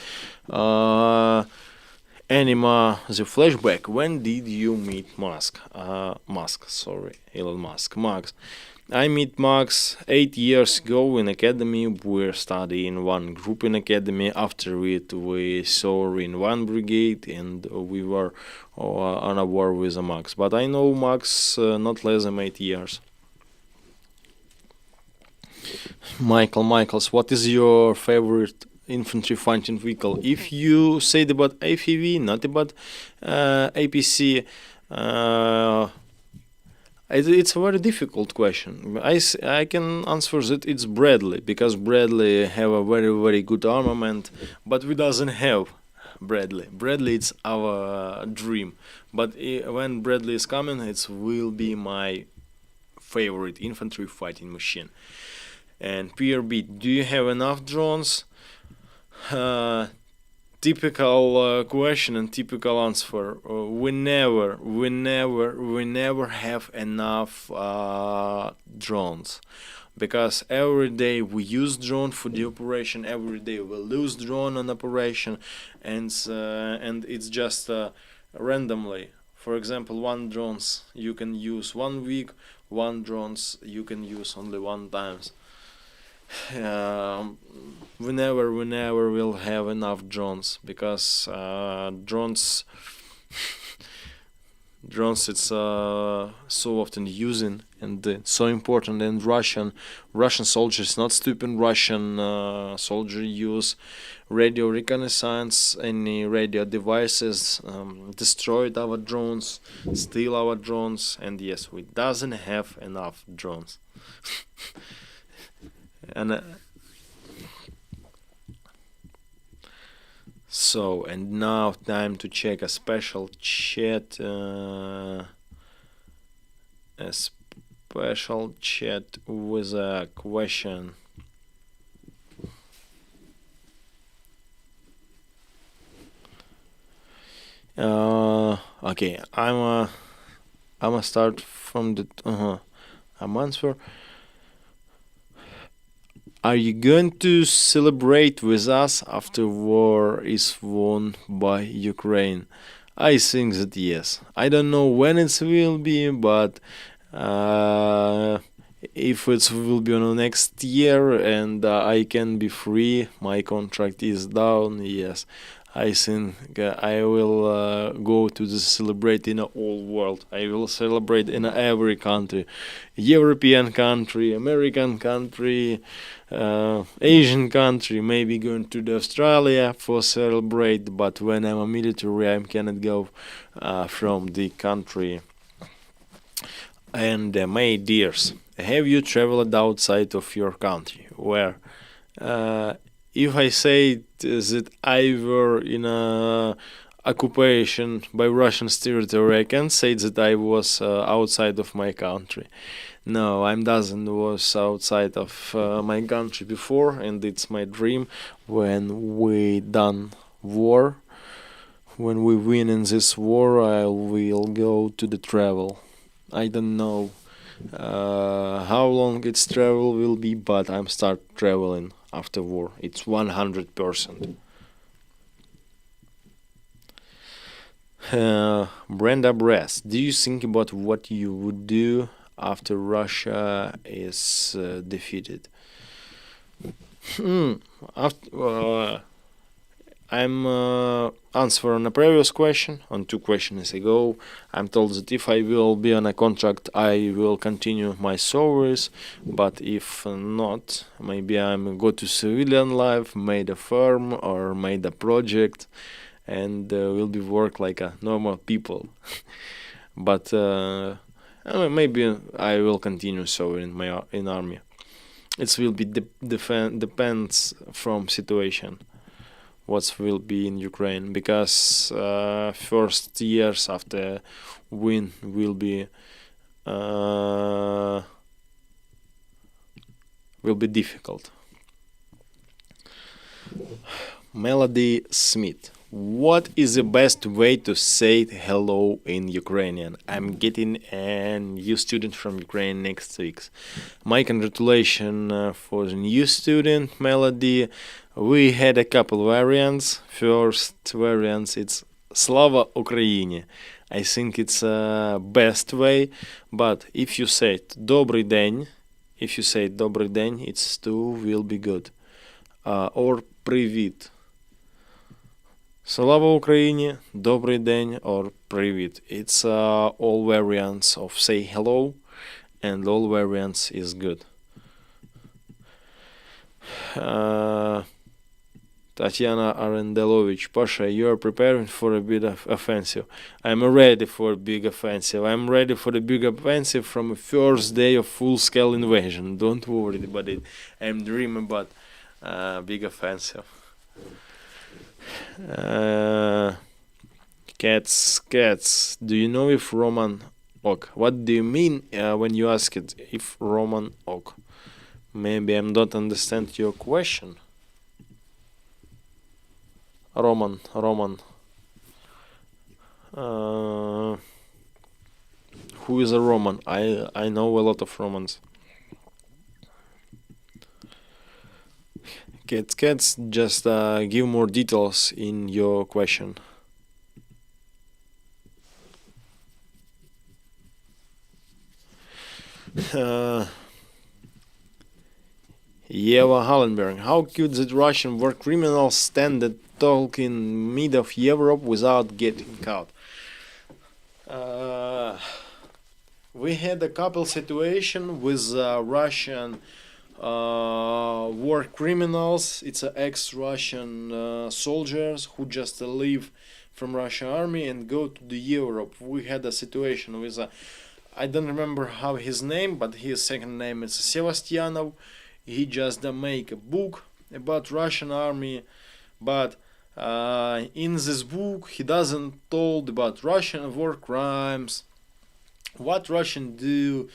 A: Anima, the flashback. When did you meet Musk? Elon Musk. Max. I met Max 8 years ago in academy. We're studying one group in academy. After it, we saw in one brigade, and we were on a war with Max. But I know Max not less than 8 years. Michaels, what is your favorite infantry fighting vehicle? If you said about AFV, not about APC, it's a very difficult question. I can answer that it's Bradley, because Bradley have a very, very good armament, but we doesn't have Bradley. Bradley it's our dream, but when Bradley is coming, it will be my favorite infantry fighting machine. And PRB, do you have enough drones? Typical question and typical answer. We never have enough drones, because every day we use drone for the operation. Every day we lose drone on operation, and it's just randomly. For example, one drones you can use 1 week, one drones you can use only one times. We never will have enough drones, because drones it's so often using, and so important. And Russian soldiers, not stupid Russian soldier, use radio reconnaissance, any radio devices, destroyed our drones, steal our drones, and yes, we doesn't have enough drones. And so, and now time to check a special chat. A special chat with a question. Okay, I'm start from the I'm answer. Are you going to celebrate with us after war is won by Ukraine? I think that yes. I don't know when it will be, but if it will be on the next year and I can be free, my contract is down, yes. I think I will go to the celebrate in the whole world. I will celebrate in every country, European country, American country, Asian country. Maybe going to the Australia for celebrate. But when I'm a military, I cannot go from the country. And my dears, have you traveled outside of your country? Where? If I say that I were in a occupation by Russian territory, I can say that I was outside of my country. No, I doesn't was outside of my country before, and it's my dream when we done war. When we win in this war, I will go to the travel. I don't know how long its travel will be, but I'm start traveling after war. It's 100%. Brenda Brass, do you think about what you would do after Russia is defeated? Hmm. After, I'm answering a previous question on 2 questions ago. I'm told that if I will be on a contract, I will continue my service. But if not, maybe I'm go to civilian life, made a firm or made a project, and will be work like a normal people. But maybe I will continue so in my in army. It will be depends from situation what will be in Ukraine because first years after win uh, will be difficult. Melody Smith. What is the best way to say hello in Ukrainian? I'm getting a new student from Ukraine next week. My congratulations for the new student, Melody. We had a couple variants. First variants, it's Slava Ukraini. I think it's best way, but if you say Добрий день, if you say Добрий день, it's too will be good. Or Привіт. Слава Україні, добрий день or привіт. It's all variants of say hello and all variants is good. Tatiana Arendelovich, Pasha, you are preparing for a big offensive. I'm ready for a big offensive. I'm ready for the big offensive from the first day of full-scale invasion. Don't worry about it. I'm dreaming about big offensive. Cats. Do you know if Roman Ok? What do you mean when you ask it if Roman Ok? Maybe I don't understand your question. Roman. Who is a Roman? I know a lot of Romans. Cats. Just give more details in your question. Eva Hallenberg. How could the Russian war criminals stand the talk in mid of Europe without getting caught? We had a couple situation with Russian war criminals. It's ex-Russian soldiers who just leave from Russian army and go to the Europe. We had a situation with I don't remember how his name, but his second name is Sevastianov. He just make a book about Russian army, but in this book he doesn't told about Russian war crimes, what Russian do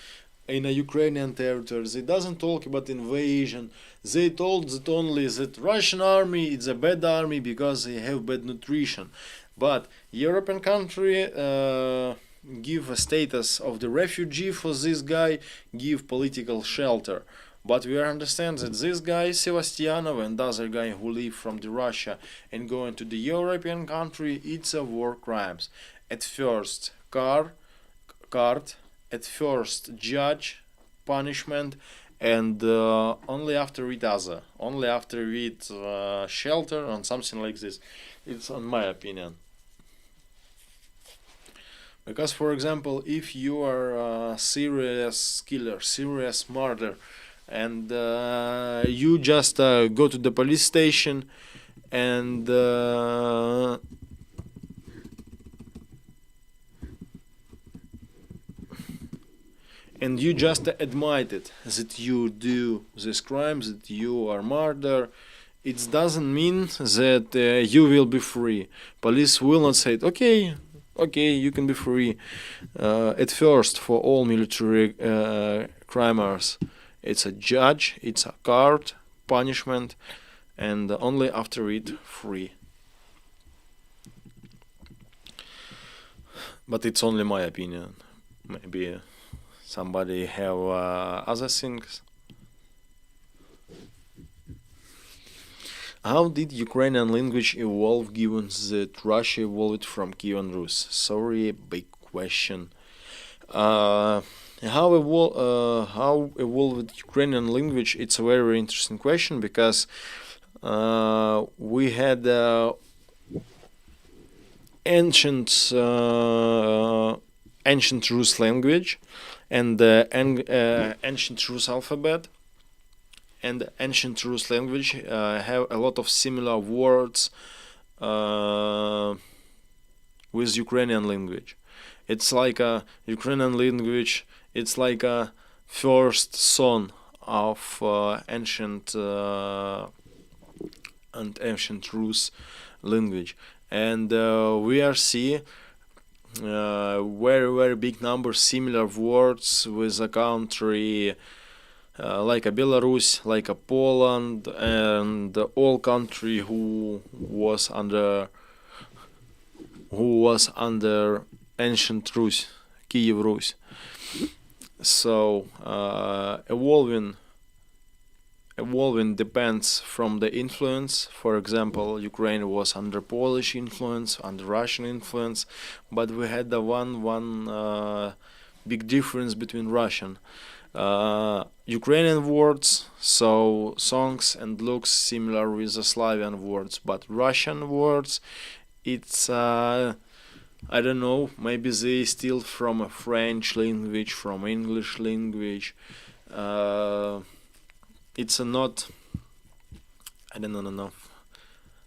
A: in a Ukrainian territory. They doesn't talk about invasion. They told that only that Russian army is a bad army because they have bad nutrition. But European country give a status of the refugee for this guy, give political shelter. But we understand that this guy Sevastianov and other guy who live from the Russia and go into the European country, it's a war crimes. At first card, at first judge punishment, and only after it other, only after it shelter and something like this. It's on my opinion. Because, for example, if you are a serious killer, serious murder, and you just go to the police station and you just admitted that you do this crime, that you are murder, it doesn't mean that you will be free. Police will not say, okay, you can be free. At first, for all military criminals, it's a judge, it's a card, punishment, and only after it, free. But it's only my opinion. Maybe somebody have other things. How did Ukrainian language evolve given that Russia evolved from Kievan Rus? Sorry, big question. how evolved Ukrainian language? It's a very interesting question because we had ancient ancient Rus language and ancient Rus alphabet, and ancient Rus language have a lot of similar words uh, with Ukrainian language. It's like a Ukrainian language. It's like a first son of ancient Rus language, and we are see very big number similar words with a country like a Belarus, like a Poland, and all country who was under ancient Rus, Kiev Rus. So evolving depends from the influence. For example, Ukraine was under Polish influence, under Russian influence, but we had the one big difference between Russian. Ukrainian words, so songs and looks similar with the Slavian words, but Russian words, it's I don't know, maybe they steal from a French language, from English language. It's a not, I don't know.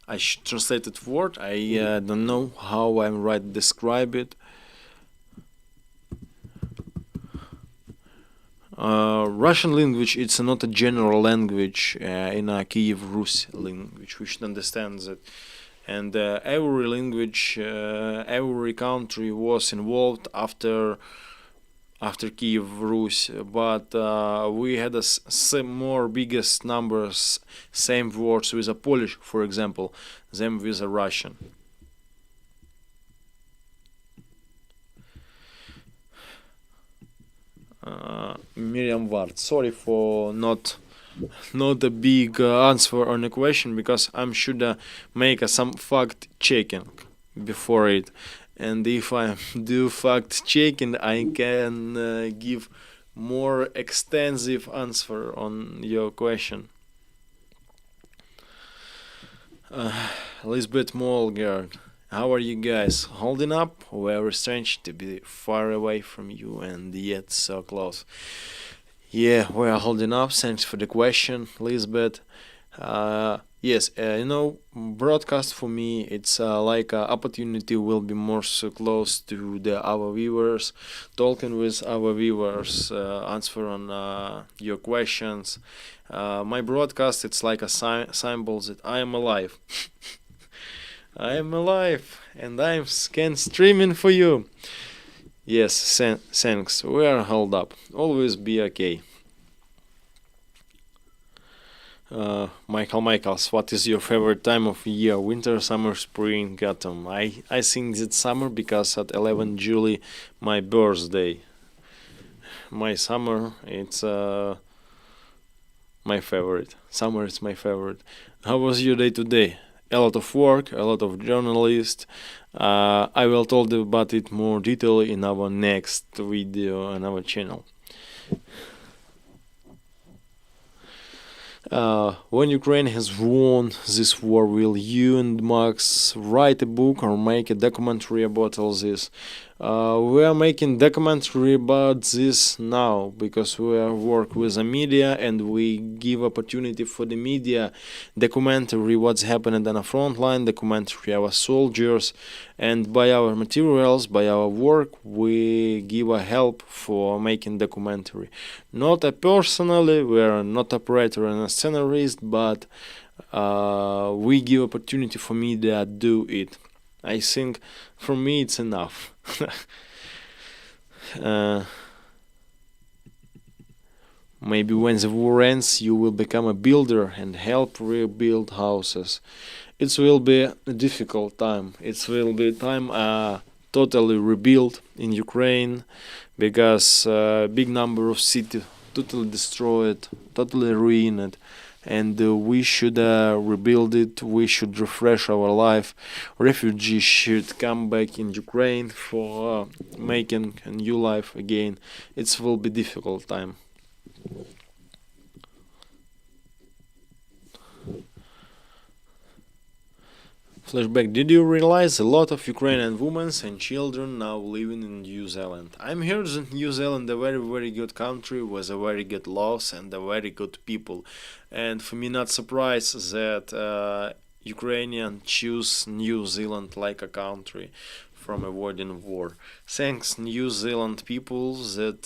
A: I should translate it word. I don't know how I'm right to describe it. Russian language, it's not a general language in a Kiev Rus language. We should understand that. And every language, every country was involved after Kiev Rus, but we had more biggest numbers, same words with a Polish, for example, than with a Russian. Miriam Ward, sorry for not a big answer on a question because I'm should make some fact checking before it, and if I do fact checking, I can give more extensive answer on your question. Lisbeth Molgard, how are you guys? Holding up? Very strange to be far away from you and yet so close. Yeah, we are holding up. Thanks for the question, Lisbeth. Yes, broadcast for me, it's like opportunity will be more so close to our viewers, talking with our viewers, answer on your questions. My broadcast, it's like a symbol that I am alive. I am alive, and I'm streaming for you. Yes, thanks. We are held up. Always be okay. Michaels, what is your favorite time of year? Winter, summer, spring, autumn? I think it's summer because at 11 July, my birthday. My summer, it's my favorite. Summer is my favorite. How was your day today? A lot of work, a lot of journalists. I will tell you about it more detail in our next video on our channel. When Ukraine has won this war, will you and Max write a book or make a documentary about all this? We are making documentary about this now because we are work with the media and we give opportunity for the media documentary what's happening on the front line, documentary our soldiers, and by our materials, by our work, we give a help for making documentary. Not a personally, we are not operator and a scenarist, but we give opportunity for media to do it. I think for me it's enough. Maybe when the war ends, you will become a builder and help rebuild houses. It will be a difficult time. It will be time totally rebuilt in Ukraine because big number of cities totally destroyed, totally ruined, and we should rebuild it. We should refresh our life. Refugees should come back in Ukraine for making a new life again. It will be difficult time. Flashback. Did you realize a lot of Ukrainian women and children now living in New Zealand? I'm here that New Zealand a very very good country with a very good laws and a very good people, and for me not surprised that Ukrainian choose New Zealand like a country from avoiding war. Thanks New Zealand people that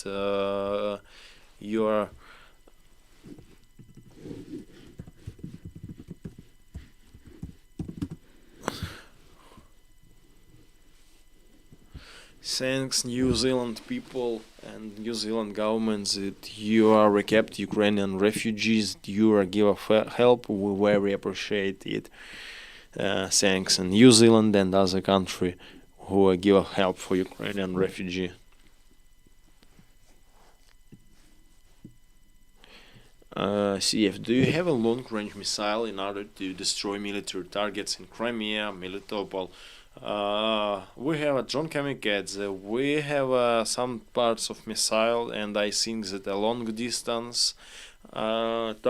A: you are. Thanks New Zealand people and New Zealand government that you are kept Ukrainian refugees. You are give help. We very appreciate it. Thanks in New Zealand and other country who give help for Ukrainian refugee. CF, do you have a long-range missile in order to destroy military targets in Crimea, Melitopol? We have a drone kamikaze. We have some parts of missile, and I think that a long distance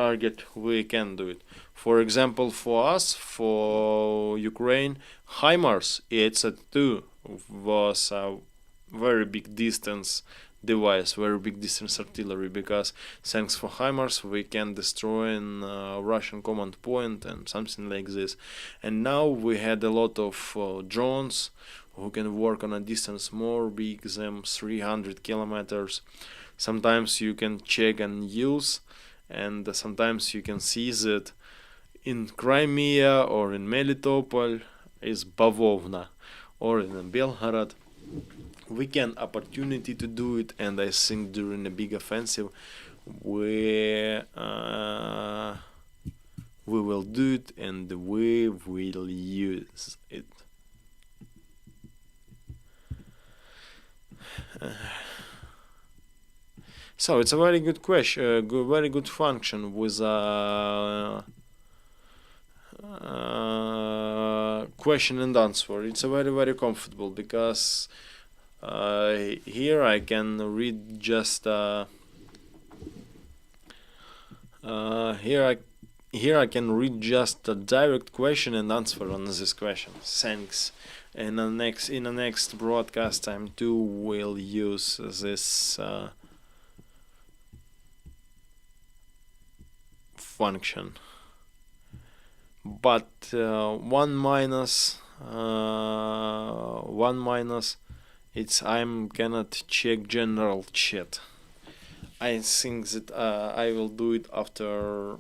A: target we can do it. For example, for us, for Ukraine, HIMARS EZ2 was a very big distance device, very big distance artillery, because thanks for HIMARS we can destroy in Russian command point and something like this. And now we had a lot of drones who can work on a distance more big than 300 kilometers. Sometimes you can check and use, and sometimes you can see that in Crimea or in Melitopol is Bavovna or in Belgorod we can opportunity to do it, and I think during a big offensive we will do it and we will use it. So it's a very good question, very good function with a question and answer. It's a very very comfortable because here I can read just here I can read just a direct question and answer on this question. Thanks. And in the next broadcast time too will use this function. But one minus it's I cannot check general chat. I think that I will do it after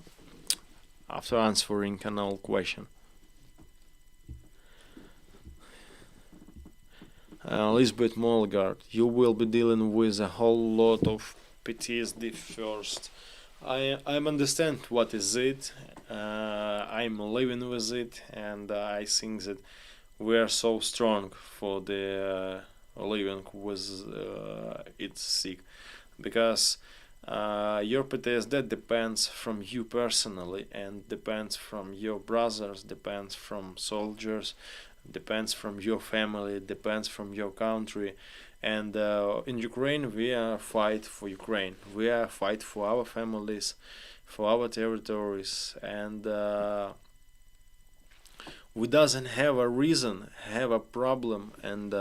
A: answering canal question. Lisbeth Molgard, you will be dealing with a whole lot of PTSD first. I understand what is it. I'm living with it, and I think that we are so strong for the living with it sick, because your PTSD depends from you personally, and depends from your brothers, depends from soldiers, depends from your family, depends from your country. And in Ukraine we are fight for Ukraine, we are fight for our families, for our territories, and we doesn't have a reason, have a problem. And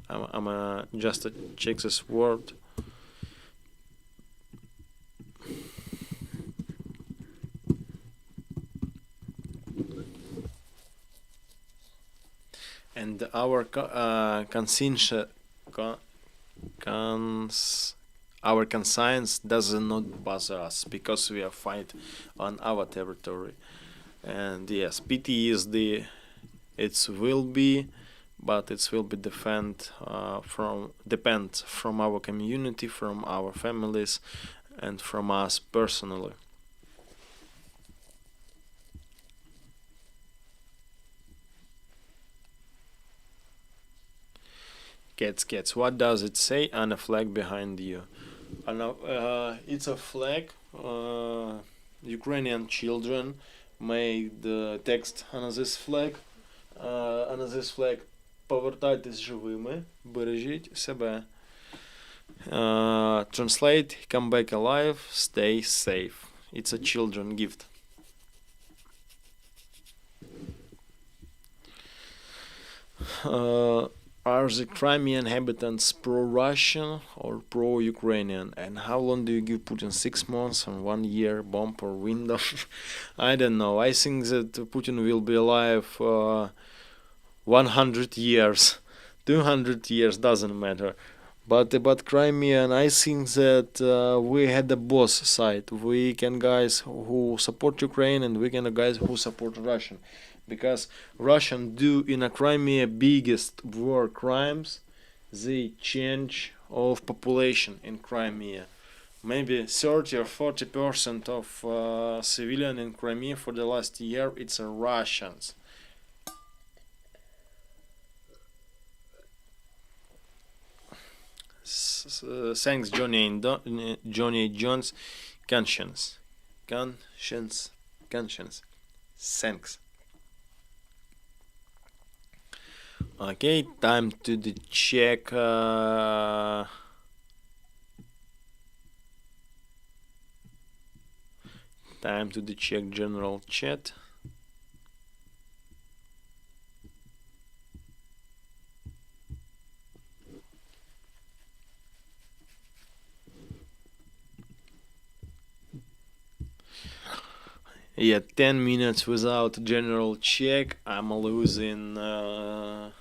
A: I'm just check this word. And our conscience does not bother us because we are fight on our territory. And yes, PTSD it will be, but it will be depend from our community, from our families, and from us personally. Cats. What does it say on a flag behind you? It's a flag. Ukrainian children made the text on this flag. Повертайтесь живими, бережіть себе. Translate, come back alive, stay safe. It's a children gift. Are the Crimean inhabitants pro-Russian or pro-Ukrainian? And how long do you give Putin? 6 months and 1 year, bomb or window? I don't know. I think that Putin will be alive 100 years, 200 years, doesn't matter. But about Crimean, I think that we had the both side. We can guys who support Ukraine and we can guys who support Russian. Because Russian do in a Crimea biggest war crimes, the change of population in Crimea. Maybe 30 or 40% of civilian in Crimea for the last year it's Russians. Thanks Johnny Jones. Conscience. Thanks. Okay, time to the check. Time to the check general chat. Yeah, 10 minutes without general check. I'm losing a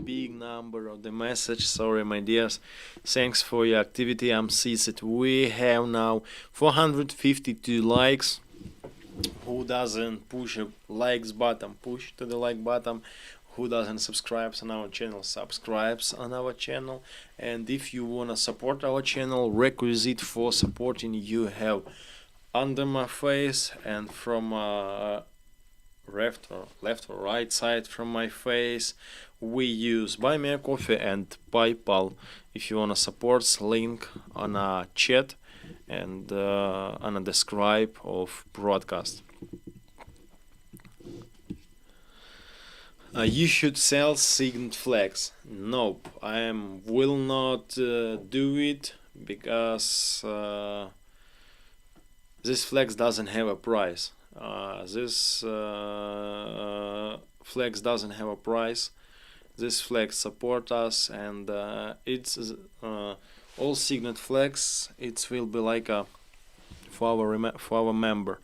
A: big number of the message. Sorry, my dears. Thanks for your activity. I'm seeing that we have now 452 likes. Who doesn't push a likes button? Push to the like button. Who doesn't subscribe on our channel? Subscribes on our channel. And if you wanna support our channel, requisite for supporting you have under my face and from left or right side from my face. We use Buy Me a Coffee and PayPal. If you wanna support, link on a chat and on a describe of broadcast. You should sell signed flags. Nope, I will not do it because this flags doesn't have a price. This flags doesn't have a price. This flags support us, and it's all signed flags. It will be like a for our member.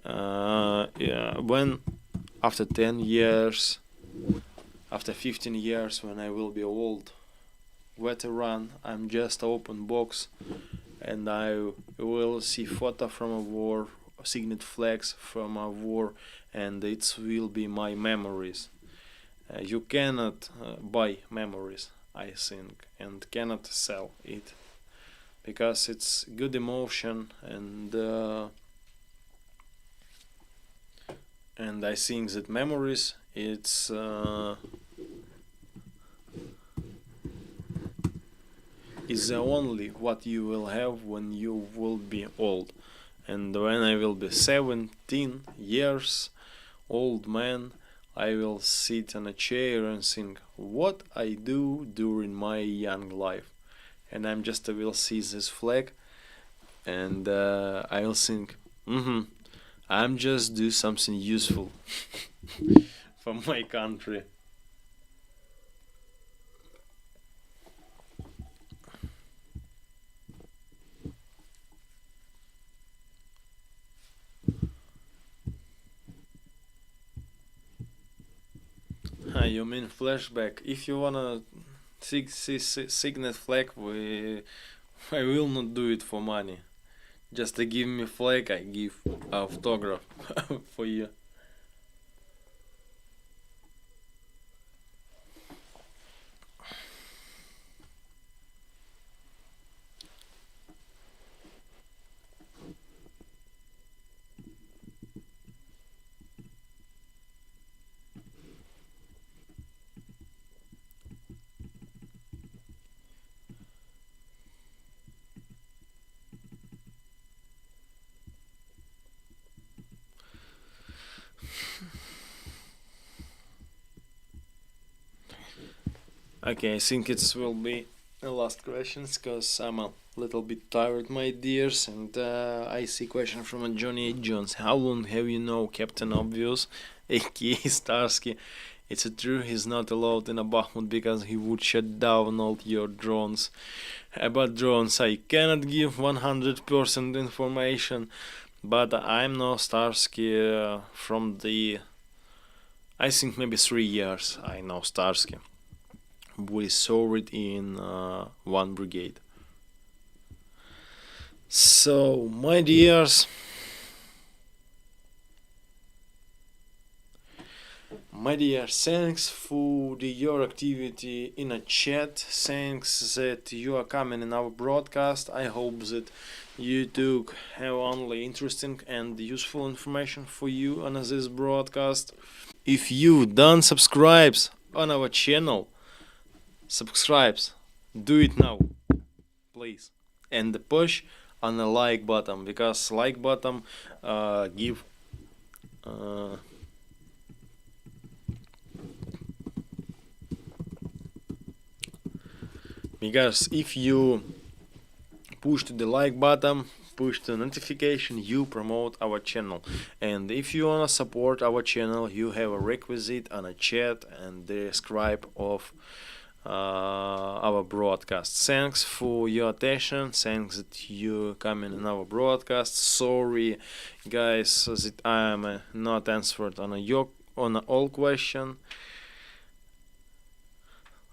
A: Yeah, when after 10 years, after 15 years, when I will be old veteran, I'm just open box. And I will see photo from a war, signed flags from a war, and it will be my memories. You cannot buy memories, I think, and cannot sell it, because it's good emotion, and I think that memories it's is the only what you will have when you will be old. And when I will be 17 years old man, I will sit on a chair and think what I do during my young life. And I'm just I will see this flag and I will think I'm just do something useful for my country. You mean flashback? If you wanna signet flag, I will not do it for money. Just to give me flag, I give autograph for you. Okay, I think it will be the last questions because I'm a little bit tired, my dears, and I see question from Johnny A. Jones. How long have you known Captain Obvious, aka Starsky? It's true he's not allowed in a Bakhmut because he would shut down all your drones. About drones, I cannot give 100% information, but I'm no Starsky from the, I think maybe 3 years. I know Starsky. We saw it in one brigade. So, my dears, thanks for your activity in a chat. Thanks that you are coming in our broadcast. I hope that you took have only interesting and useful information for you on this broadcast. If you don't subscribe on our channel, subscribes, do it now, please, and push on the like button because like button give because if you push to the like button, push the notification, you promote our channel. And if you wanna support our channel, you have a requisite on a chat and the scribe of our broadcast. Thanks for your attention. Thanks that you coming in our broadcast. Sorry, guys, that I am not answered on on all question.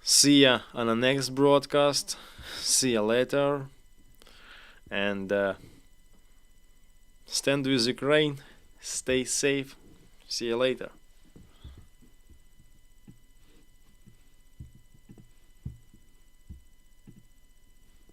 A: See ya on the next broadcast. See ya later. And stand with Ukraine. Stay safe. See you later.